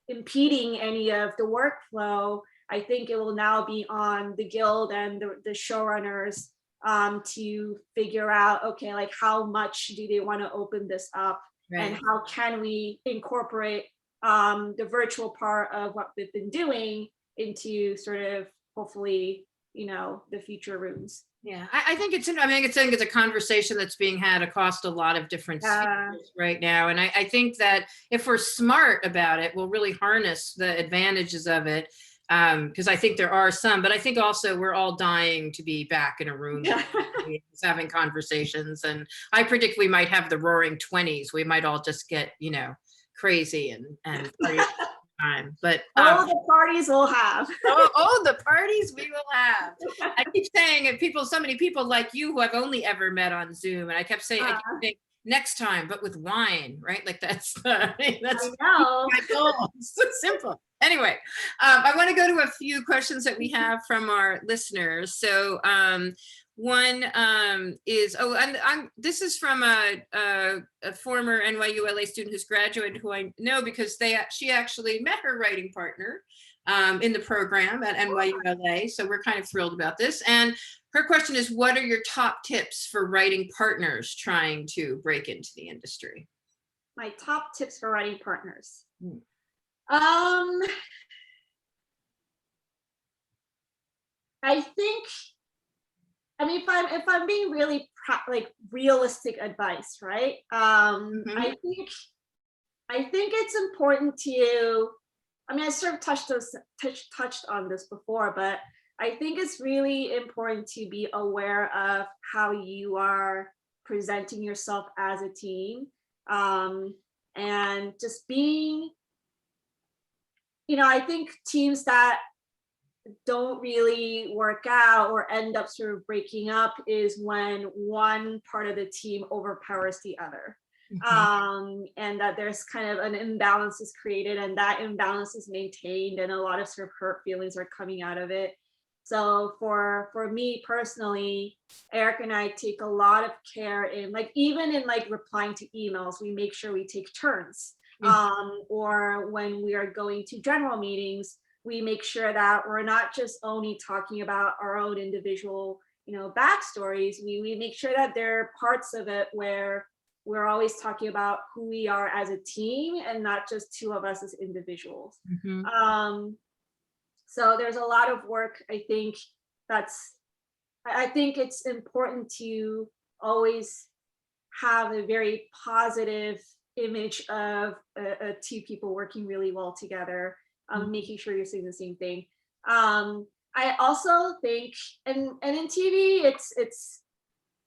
impeding any of the workflow, I think it will now be on the guild and the showrunners to figure out, okay, like how much do they want to open this up, right, and how can we incorporate the virtual part of what we've been doing into sort of hopefully, the future rooms. Yeah, I think it's a conversation that's being had across a lot of different spheres right now. And I think that if we're smart about it, we'll really harness the advantages of it. Because I think there are some, but I think also we're all dying to be back in a room having conversations. And I predict we might have the roaring 20s. We might all just get, crazy and time. But the parties we'll have. the parties we will have. I keep saying, and so many people like you who I've only ever met on Zoom, and I kept saying, next time, but with wine, right? Like that's my goal. It's so simple. Anyway, I want to go to a few questions that we have from our listeners. So one is, this is from a former NYU LA student who's graduated, who I know because she actually met her writing partner in the program at NYU LA. So we're kind of thrilled about this. And her question is, what are your top tips for writing partners trying to break into the industry? My top tips for writing partners. I think, if I'm being really realistic advice, right? I think it's important to, I sort of touched on this before, but I think it's really important to be aware of how you are presenting yourself as a team, and just being, I think teams that don't really work out or end up sort of breaking up is when one part of the team overpowers the other. And that there's kind of an imbalance is created, and that imbalance is maintained, and a lot of sort of hurt feelings are coming out of it. So for me personally, Eric and I take a lot of care in even in replying to emails, we make sure we take turns. Or when we are going to general meetings, we make sure that we're not just only talking about our own individual, backstories. We make sure that there are parts of it where we're always talking about who we are as a team and not just two of us as individuals. So there's a lot of work, I think it's important to always have a very positive image of two people working really well together, making sure you're saying the same thing. I also think, and in TV,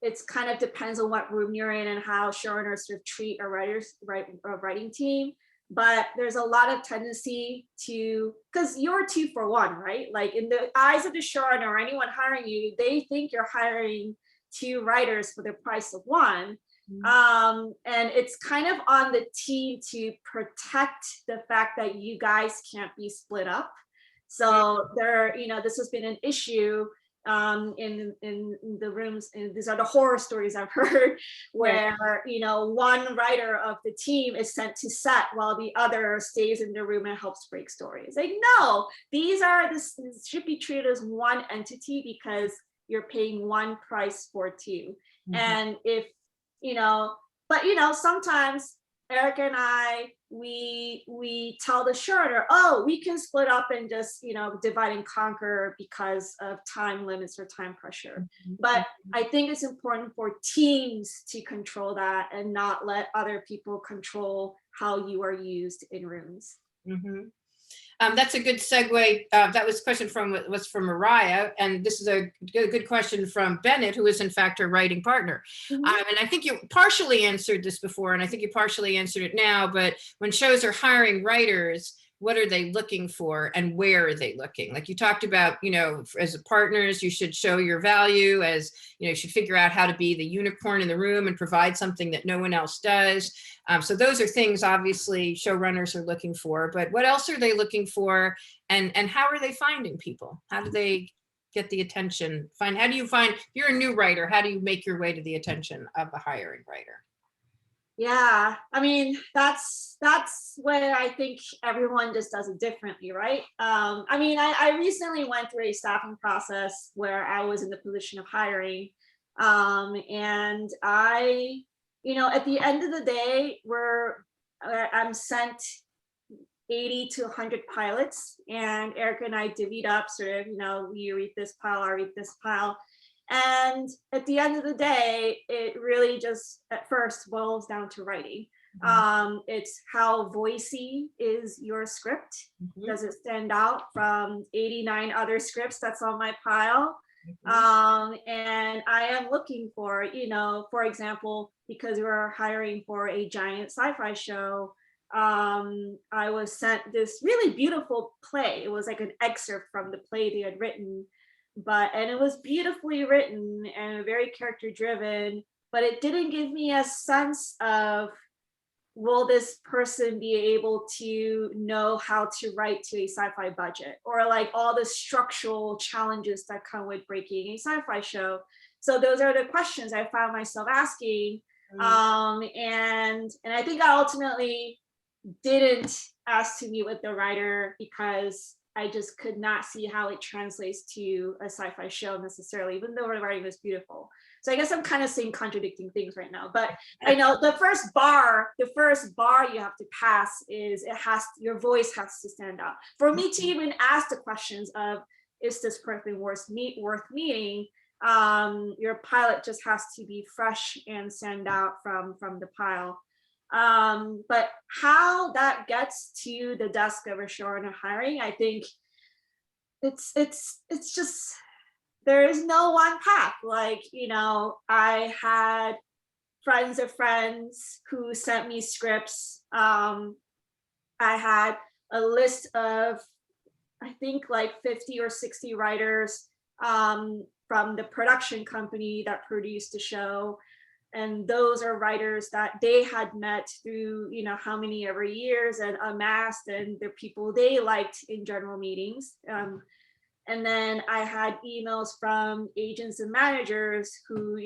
it's kind of depends on what room you're in and how showrunners sort of treat a writing team. But there's a lot of tendency to, because you're 2 for 1, right? Like in the eyes of the showrunner or anyone hiring you, they think you're hiring 2 writers for the price of 1. And it's kind of on the team to protect the fact that you guys can't be split up. So this has been an issue in the rooms, and these are the horror stories I've heard where one writer of the team is sent to set while the other stays in the room and helps break stories. Like, no, this should be treated as one entity because you're paying one price for 2. And if but sometimes Erica and I, we tell the showrunner, oh, we can split up and just, divide and conquer because of time limits or time pressure. But I think it's important for teams to control that and not let other people control how you are used in rooms. Mm-hmm. That's a good segue. That was a question was from Mariah, and this is a good question from Bennett, who is in fact her writing partner. Mm-hmm. And I think you partially answered this before, and I think you partially answered it now, but when shows are hiring writers, what are they looking for and where are they looking? Like you talked about, as partners, you should show your value, as you should figure out how to be the unicorn in the room and provide something that no one else does. So those are things obviously showrunners are looking for, but what else are they looking for, and how are they finding people? How do they get the attention? How do you find, if you're a new writer, how do you make your way to the attention of a hiring writer? Yeah, I mean, that's where I think everyone just does it differently, right? I mean, I recently went through a staffing process where I was in the position of hiring. And I, at the end of the day, I'm sent 80 to 100 pilots, and Erica and I divvied up sort of, you read this pile, I read this pile. And at the end of the day, it really just at first boils down to writing. Mm-hmm. It's how voicey is your script. Mm-hmm. Does it stand out from 89 other scripts that's on my pile? Mm-hmm. And I am looking for, for example, because we're hiring for a giant sci-fi show, I was sent this really beautiful play. It was like an excerpt from the play they had written, and it was beautifully written and very character driven, but it didn't give me a sense of, will this person be able to know how to write to a sci-fi budget, or like all the structural challenges that come with breaking a sci-fi show. So those are the questions I found myself asking. And I think I ultimately didn't ask to meet with the writer because I just could not see how it translates to a sci-fi show necessarily, even though the writing was beautiful. So I guess I'm kind of saying contradicting things right now, but I know the first bar you have to pass is your voice has to stand out. For me to even ask the questions of, is this person worth meeting? Your pilot just has to be fresh and stand out from the pile. But how that gets to the desk of a showrunner hiring, I think it's just, there is no one path. Like, I had friends of friends who sent me scripts. I had a list of, I think like 50 or 60 writers from the production company that produced the show. And those are writers that they had met through, how many ever years and amassed, and they're people they liked in general meetings. And then I had emails from agents and managers who,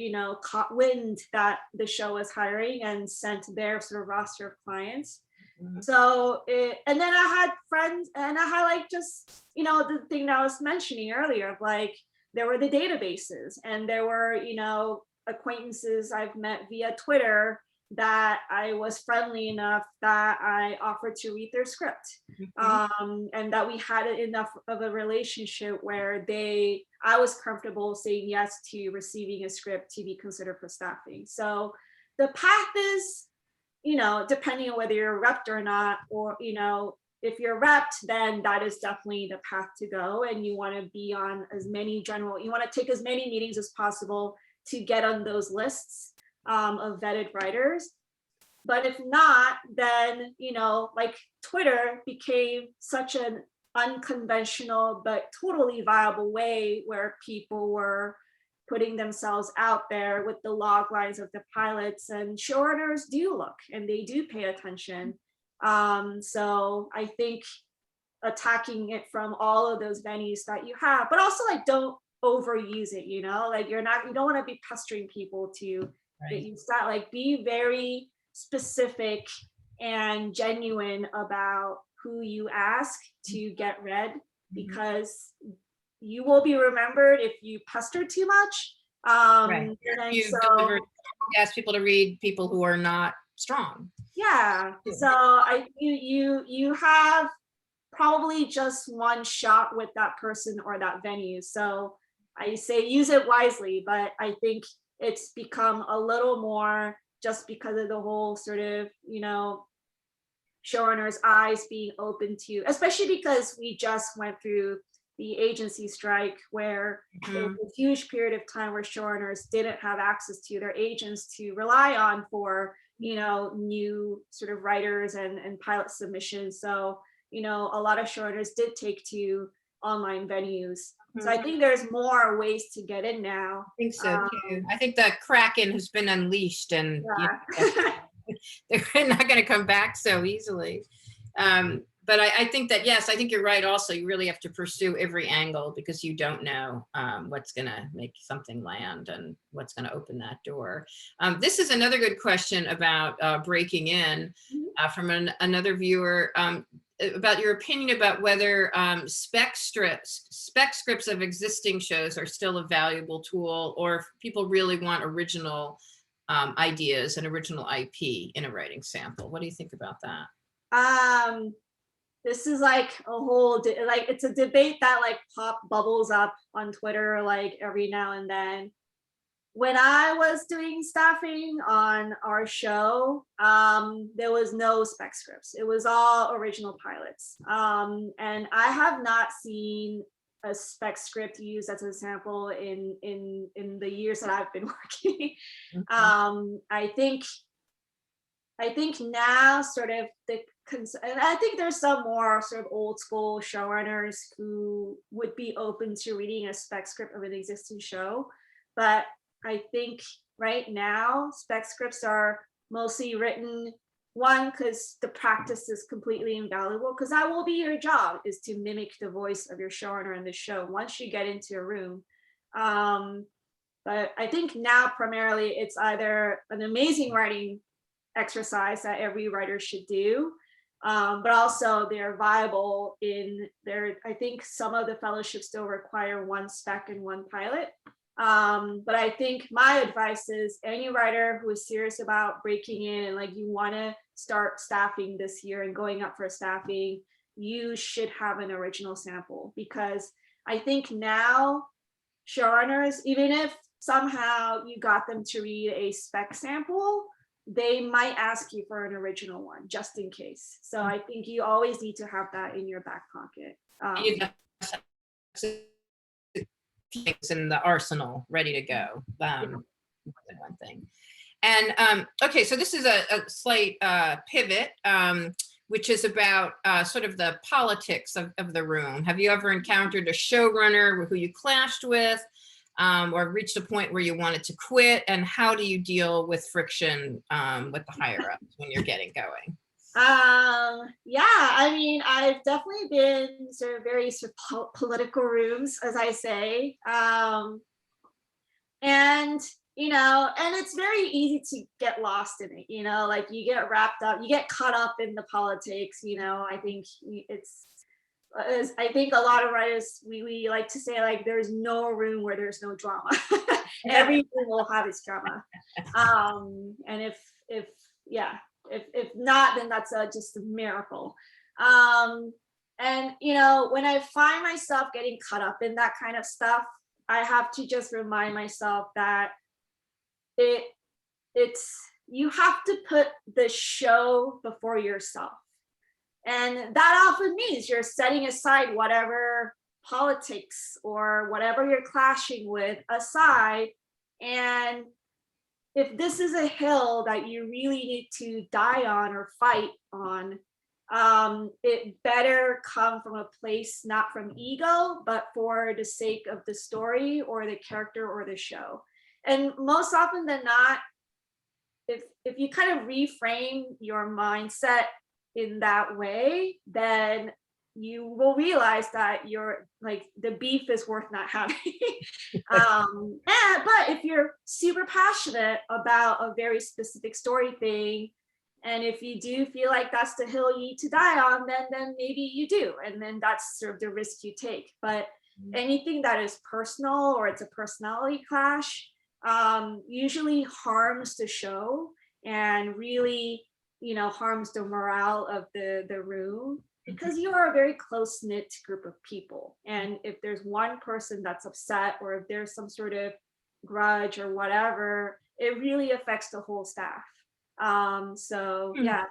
caught wind that the show was hiring and sent their sort of roster of clients. Mm-hmm. So, and then I had friends, and I had like just, the thing that I was mentioning earlier, of like, there were the databases, and there were, acquaintances I've met via Twitter that I was friendly enough that I offered to read their script. Mm-hmm. And that we had enough of a relationship where I was comfortable saying yes to receiving a script to be considered for staffing. So the path is, depending on whether you're repped or not, or, if you're repped, then that is definitely the path to go. And you want to be on you want to take as many meetings as possible to get on those lists of vetted writers. But if not, then, like Twitter became such an unconventional but totally viable way where people were putting themselves out there with the log lines of the pilots, and showrunners do look and they do pay attention. So I think attacking it from all of those venues that you have, but also like don't overuse it, like you don't want to be pestering people to get you start, like be very specific and genuine about who you ask to get read, because you will be remembered if you pester too much. If you ask people to read people who are not strong. Yeah. So you have probably just one shot with that person or that venue. So I say use it wisely, but I think it's become a little more just because of the whole sort of, showrunners' eyes being open to, especially because we just went through the agency strike where there was a huge period of time where showrunners didn't have access to their agents to rely on for, new sort of writers and pilot submissions. So, a lot of showrunners did take to online venues. So I think there's more ways to get in now. I think so too. I think the Kraken has been unleashed, and they're not going to come back so easily. But I think that, yes, I think you're right. Also, you really have to pursue every angle because you don't know what's going to make something land and what's going to open that door. This is another good question about breaking in from another viewer. About your opinion about whether spec scripts of existing shows are still a valuable tool, or if people really want original ideas and original IP in a writing sample. What do you think about that? This is like a whole it's a debate that like bubbles up on Twitter like every now and then. When I was doing staffing on our show, there was no spec scripts. It was all original pilots. And I have not seen a spec script used as a sample in the years that I've been working. I think now sort of and I think there's some more sort of old school showrunners who would be open to reading a spec script of an existing show. But I think right now spec scripts are mostly written, one, because the practice is completely invaluable, because that will be your job, is to mimic the voice of your showrunner in the show once you get into a room. But I think now primarily it's either an amazing writing exercise that every writer should do, but also they're viable in their, I think some of the fellowships still require one spec and one pilot. But I think my advice is any writer who is serious about breaking in and like you want to start staffing this year and going up for staffing, you should have an original sample, because I think now showrunners, even if somehow you got them to read a spec sample, they might ask you for an original one just in case. So I think you always need to have that in your back pocket. Things in the arsenal ready to go. More than one thing. And okay, so this is a slight pivot, which is about sort of the politics of the room. Have you ever encountered a showrunner who you clashed with, or reached a point where you wanted to quit? And how do you deal with friction with the higher ups when you're getting going? Yeah, I mean, I've definitely been sort of very sort of political rooms, as I say. And and it's very easy to get lost in it, like you get wrapped up, you get caught up in the politics. I think I think a lot of writers, we like to say like there's no room where there's no drama. Every room will have its drama. And if not, then that's just a miracle. And when I find myself getting caught up in that kind of stuff, I have to just remind myself that it's you have to put the show before yourself. And that often means you're setting aside whatever politics or whatever you're clashing with aside. And if this is a hill that you really need to die on or fight on, it better come from a place not from ego, but for the sake of the story or the character or the show. And most often than not, if you kind of reframe your mindset in that way, then you will realize that you're like the beef is worth not having. But if you're super passionate about a very specific story thing, and if you do feel like that's the hill you need to die on, then maybe you do, and then that's sort of the risk you take. But anything that is personal or it's a personality clash usually harms the show and really harms the morale of the room, because you are a very close knit group of people. And if there's one person that's upset, or if there's some sort of grudge or whatever, it really affects the whole staff. So yeah.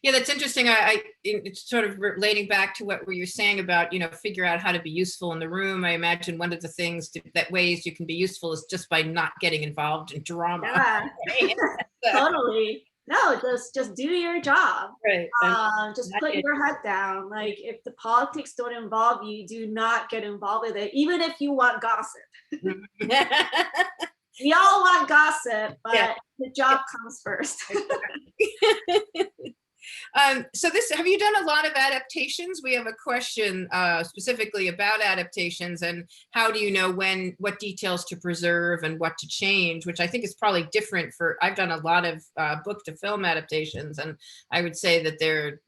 Yeah, that's interesting. It's sort of relating back to what you're saying about, figure out how to be useful in the room. I imagine one of the things that ways you can be useful is just by not getting involved in drama. Yeah. Totally. No, just do your job. Right. Just put your head down. Like, if the politics don't involve you, do not get involved with it, even if you want gossip. We all want gossip, but the job comes first. So have you done a lot of adaptations? We have a question specifically about adaptations, and how do you know what details to preserve and what to change, which I think is probably different I've done a lot of book to film adaptations, and I would say that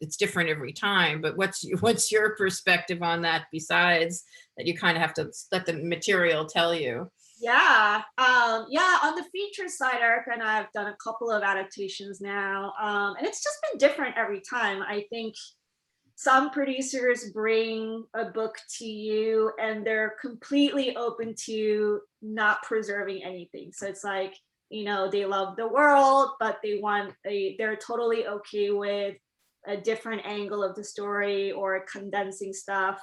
it's different every time, but what's your perspective on that, besides that you kind of have to let the material tell you? Yeah. On the feature side, Erica and I have done a couple of adaptations now. And it's just been different every time. I think some producers bring a book to you and they're completely open to not preserving anything. So it's like, they love the world, but they're totally okay with a different angle of the story, or condensing stuff.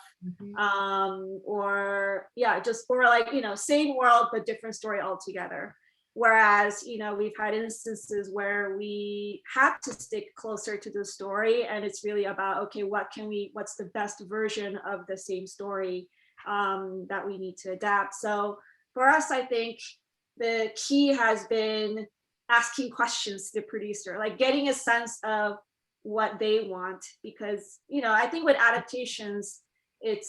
Or like, same world but different story altogether. Whereas, we've had instances where we have to stick closer to the story, and it's really about, okay, what's the best version of the same story that we need to adapt. So for us, I think the key has been asking questions to the producer, like getting a sense of what they want, because I think with adaptations, it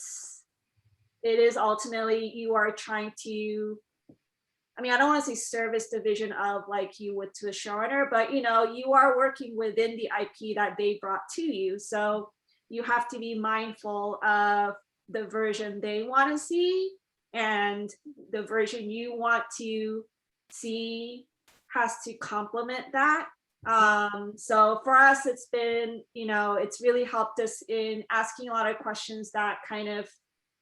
is ultimately, you are trying to, I don't want to say service the vision of like you would to a showrunner, but you are working within the IP that they brought to you, so you have to be mindful of the version they want to see, and the version you want to see has to complement that. So for us, it's been, it's really helped us in asking a lot of questions that kind of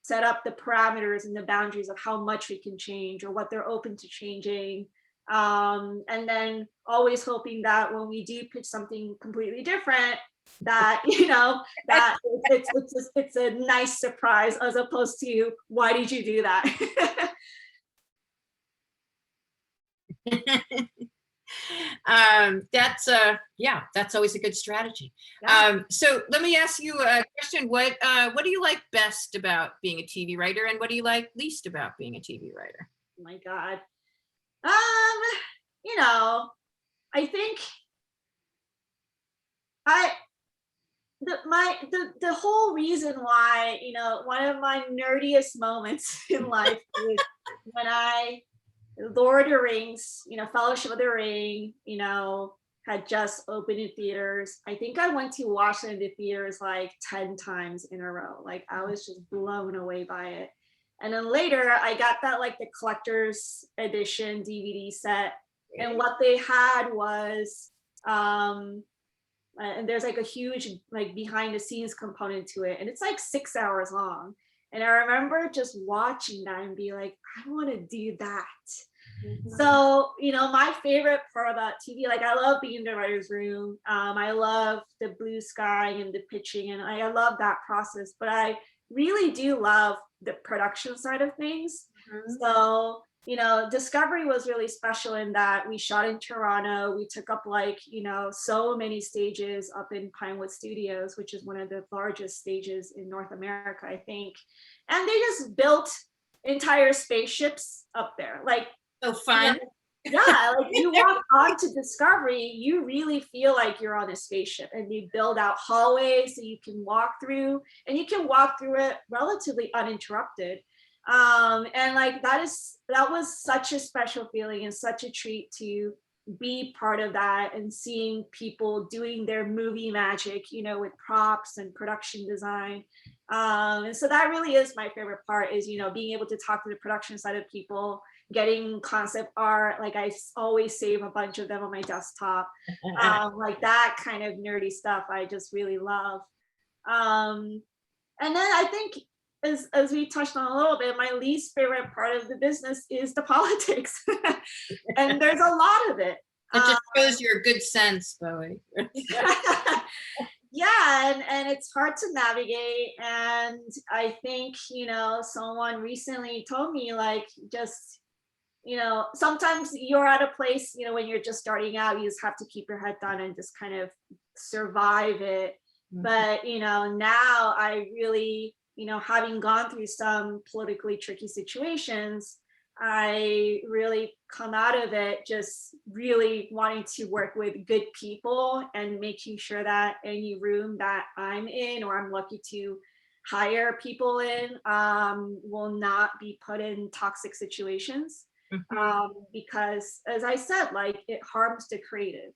set up the parameters and the boundaries of how much we can change or what they're open to changing. And then always hoping that when we do pitch something completely different, that, that it's a nice surprise, as opposed to, why did you do that? That's always a good strategy. Yeah. So let me ask you a question. What do you like best about being a TV writer, and what do you like least about being a TV writer? Oh my God. I think the whole reason why, one of my nerdiest moments in life is when Lord of the Rings, Fellowship of the Ring, had just opened in theaters. I think I went to watch it in the theaters like 10 times in a row. Like, I was just blown away by it. And then later I got that, like, the collector's edition DVD set. And what they had was, and there's like a huge, like, behind the scenes component to it. And it's like 6 hours long. And I remember just watching that and be like, I want to do that. So, my favorite part about TV, like, I love being in the writer's room. I love the blue sky and the pitching, and I love that process, but I really do love the production side of things. So, Discovery was really special in that we shot in Toronto. We took up, like, so many stages up in Pinewood Studios, which is one of the largest stages in North America, I think. And they just built entire spaceships up there. Like, so fun. Yeah, like, you walk onto Discovery, you really feel like you're on a spaceship, and they build out hallways so you can walk through, and you can walk through it relatively uninterrupted. And like, that was such a special feeling and such a treat to be part of that, and seeing people doing their movie magic, with props and production design. And so that really is my favorite part, is, being able to talk to the production side of people, getting concept art. Like I always save a bunch of them on my desktop. Like that kind of nerdy stuff I just really love. And then I think as we touched on a little bit, my least favorite part of the business is the politics. And there's a lot of it. It just shows your good sense, Bowie. Yeah, and it's hard to navigate. And I think, someone recently told me, like, just, sometimes you're at a place, when you're just starting out, you just have to keep your head down and just kind of survive it. But, now I really, having gone through some politically tricky situations, I really come out of it just really wanting to work with good people and making sure that any room that I'm in or I'm lucky to hire people in will not be put in toxic situations. Because as I said, like it harms the creative.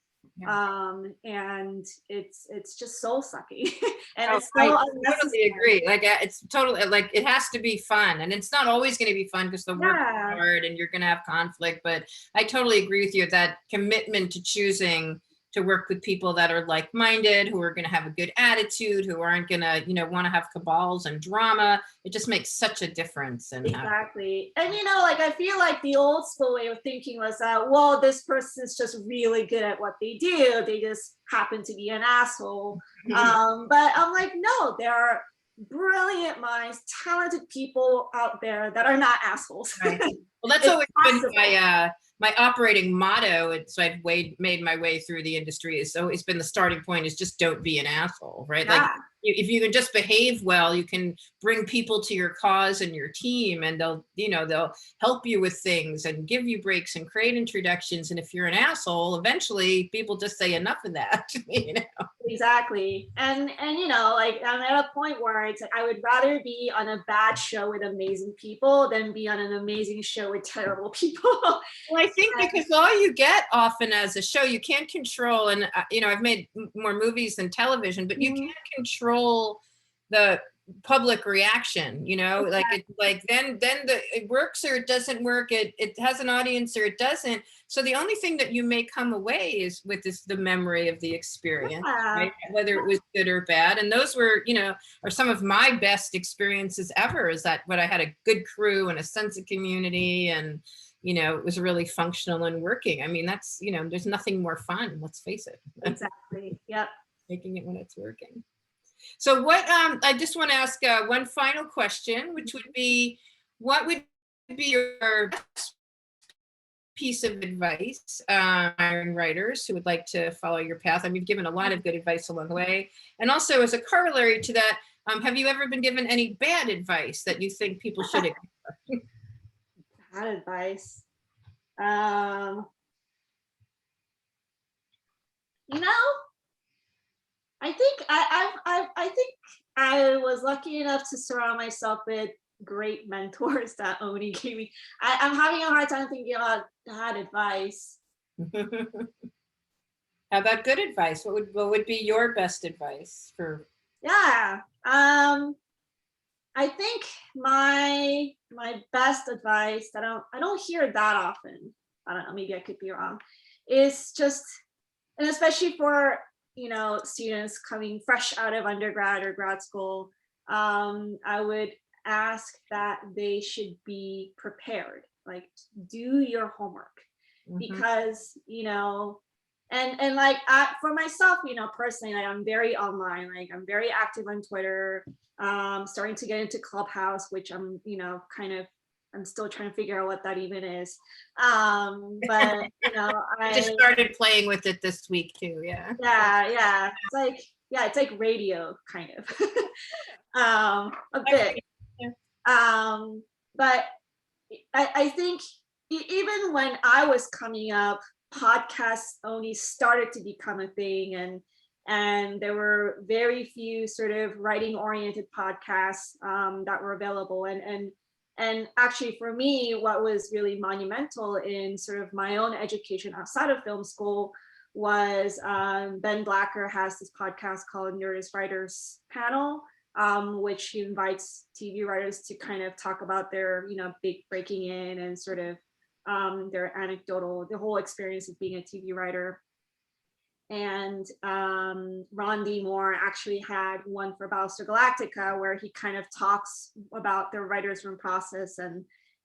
And it's just soul sucking. And it's so I totally agree. Like it's totally like it has to be fun, and it's not always going to be fun because the work is hard and you're going to have conflict. But I totally agree with you, that commitment to choosing to work with people that are like-minded, who are going to have a good attitude, who aren't going to, want to have cabals and drama. It just makes such a difference. And exactly. And like I feel like the old school way of thinking was that, well, this person's just really good at what they do. They just happen to be an asshole. But I'm like, no, there are brilliant minds, talented people out there that are not assholes. Right. Well, that's always been my operating motto. So I've made my way through the industry. It's always been the starting point is just don't be an asshole, right? Yeah. Like if you can just behave well, you can bring people to your cause and your team, and they'll help you with things and give you breaks and create introductions. And if you're an asshole, eventually people just say enough of that. Exactly. And like I'm at a point where it's like I would rather be on a bad show with amazing people than be on an amazing show with terrible people. Well, I think because all you get often as a show, you can't control, and I've made more movies than television, but you can't control the public reaction. Then it works or it doesn't work. It has an audience or it doesn't. So the only thing that you may come away is with the memory of the experience, right? Whether it was good or bad. And those were, are some of my best experiences ever. Is that when I had a good crew and a sense of community, and it was really functional and working. I mean, that's, there's nothing more fun, let's face it. Exactly. Yep. Making it when it's working. So what, I just want to ask one final question, which would be, what would be your best piece of advice, hiring writers who would like to follow your path? I mean, you've given a lot of good advice along the way. And also as a corollary to that, have you ever been given any bad advice that you think people should ignore? Bad advice. I think I think I was lucky enough to surround myself with great mentors that Oni gave me. I'm having a hard time thinking about bad advice. How about good advice? What would be your best advice for? Yeah. I think my best advice that I don't hear that often, I don't know, maybe I could be wrong, is just, and especially for students coming fresh out of undergrad or grad school, I would ask that they should be prepared, like do your homework. Because and like for myself, personally, like I'm very online, like I'm very active on Twitter, starting to get into Clubhouse, which I'm I'm still trying to figure out what that even is. But I just started playing with it this week too. Yeah. Yeah. It's like radio kind of. A bit. But I think even when I was coming up, podcasts only started to become a thing, and there were very few sort of writing oriented podcasts that were available, and actually for me, what was really monumental in sort of my own education outside of film school was Ben Blacker has this podcast called Nerdist Writers Panel, which he invites TV writers to kind of talk about their big breaking in and sort of their anecdotal, the whole experience of being a TV writer. And Ron D. Moore actually had one for Battlestar Galactica where he kind of talks about the writer's room process and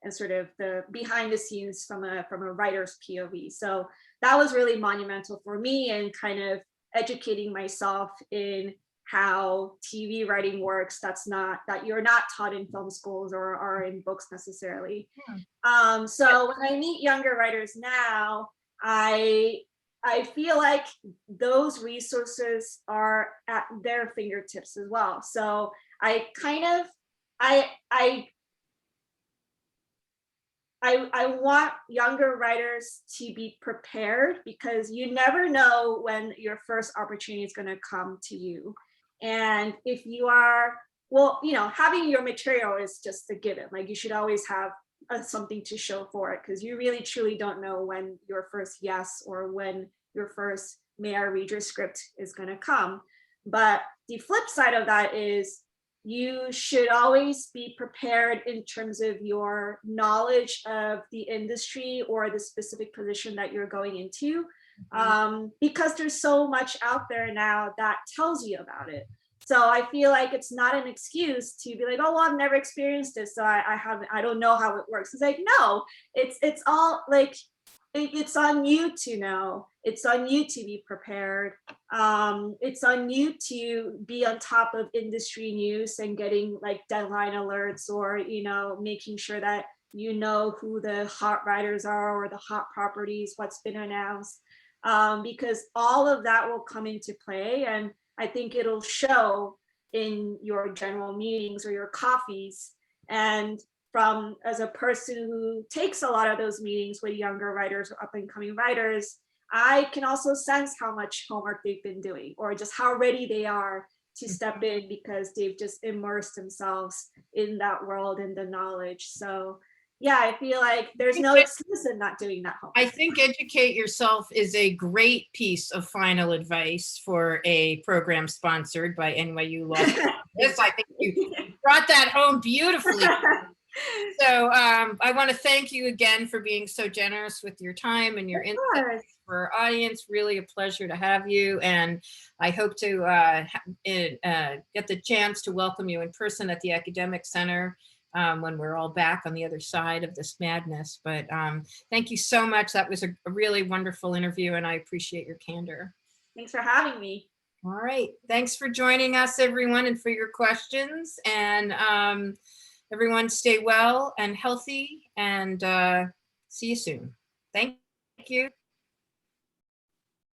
sort of the behind the scenes from a writer's POV. So that was really monumental for me and kind of educating myself in how TV writing works. That you're not taught in film schools or in books necessarily. So when I meet younger writers now, I feel like those resources are at their fingertips as well. So I kind of, I want younger writers to be prepared because you never know when your first opportunity is going to come to you. And if you are, well, you know, having your material is just a given. Like you should always have something to show for it because you really truly don't know when your first yes or when your first may I read your script is going to come. But the flip side of that is you should always be prepared in terms of your knowledge of the industry or the specific position that you're going into, because there's so much out there now that tells you about it. So I feel like it's not an excuse to be like, oh, well, I've never experienced this, so I don't know how it works. It's like, no, it's all like, it's on you to know. It's on you to be prepared. It's on you to be on top of industry news and getting like deadline alerts, or, you know, making sure that you know who the hot writers are or the hot properties, what's been announced, because all of that will come into play. And I think it'll show in your general meetings or your coffees. And from as a person who takes a lot of those meetings with younger writers or up and coming writers, I can also sense how much homework they've been doing or just how ready they are to step in because they've just immersed themselves in that world and the knowledge. So yeah, I feel like there's no excuse in not doing that homework. I think educate yourself is a great piece of final advice for a program sponsored by NYU Los Angeles. I think you brought that home beautifully. So I want to thank you again for being so generous with your time and your insights for our audience. Really a pleasure to have you. And I hope to get the chance to welcome you in person at the Academic Center when we're all back on the other side of this madness. But thank you so much. That was a really wonderful interview and I appreciate your candor. Thanks for having me. All right. Thanks for joining us, everyone, and for your questions. And everyone stay well and healthy and see you soon. Thank you.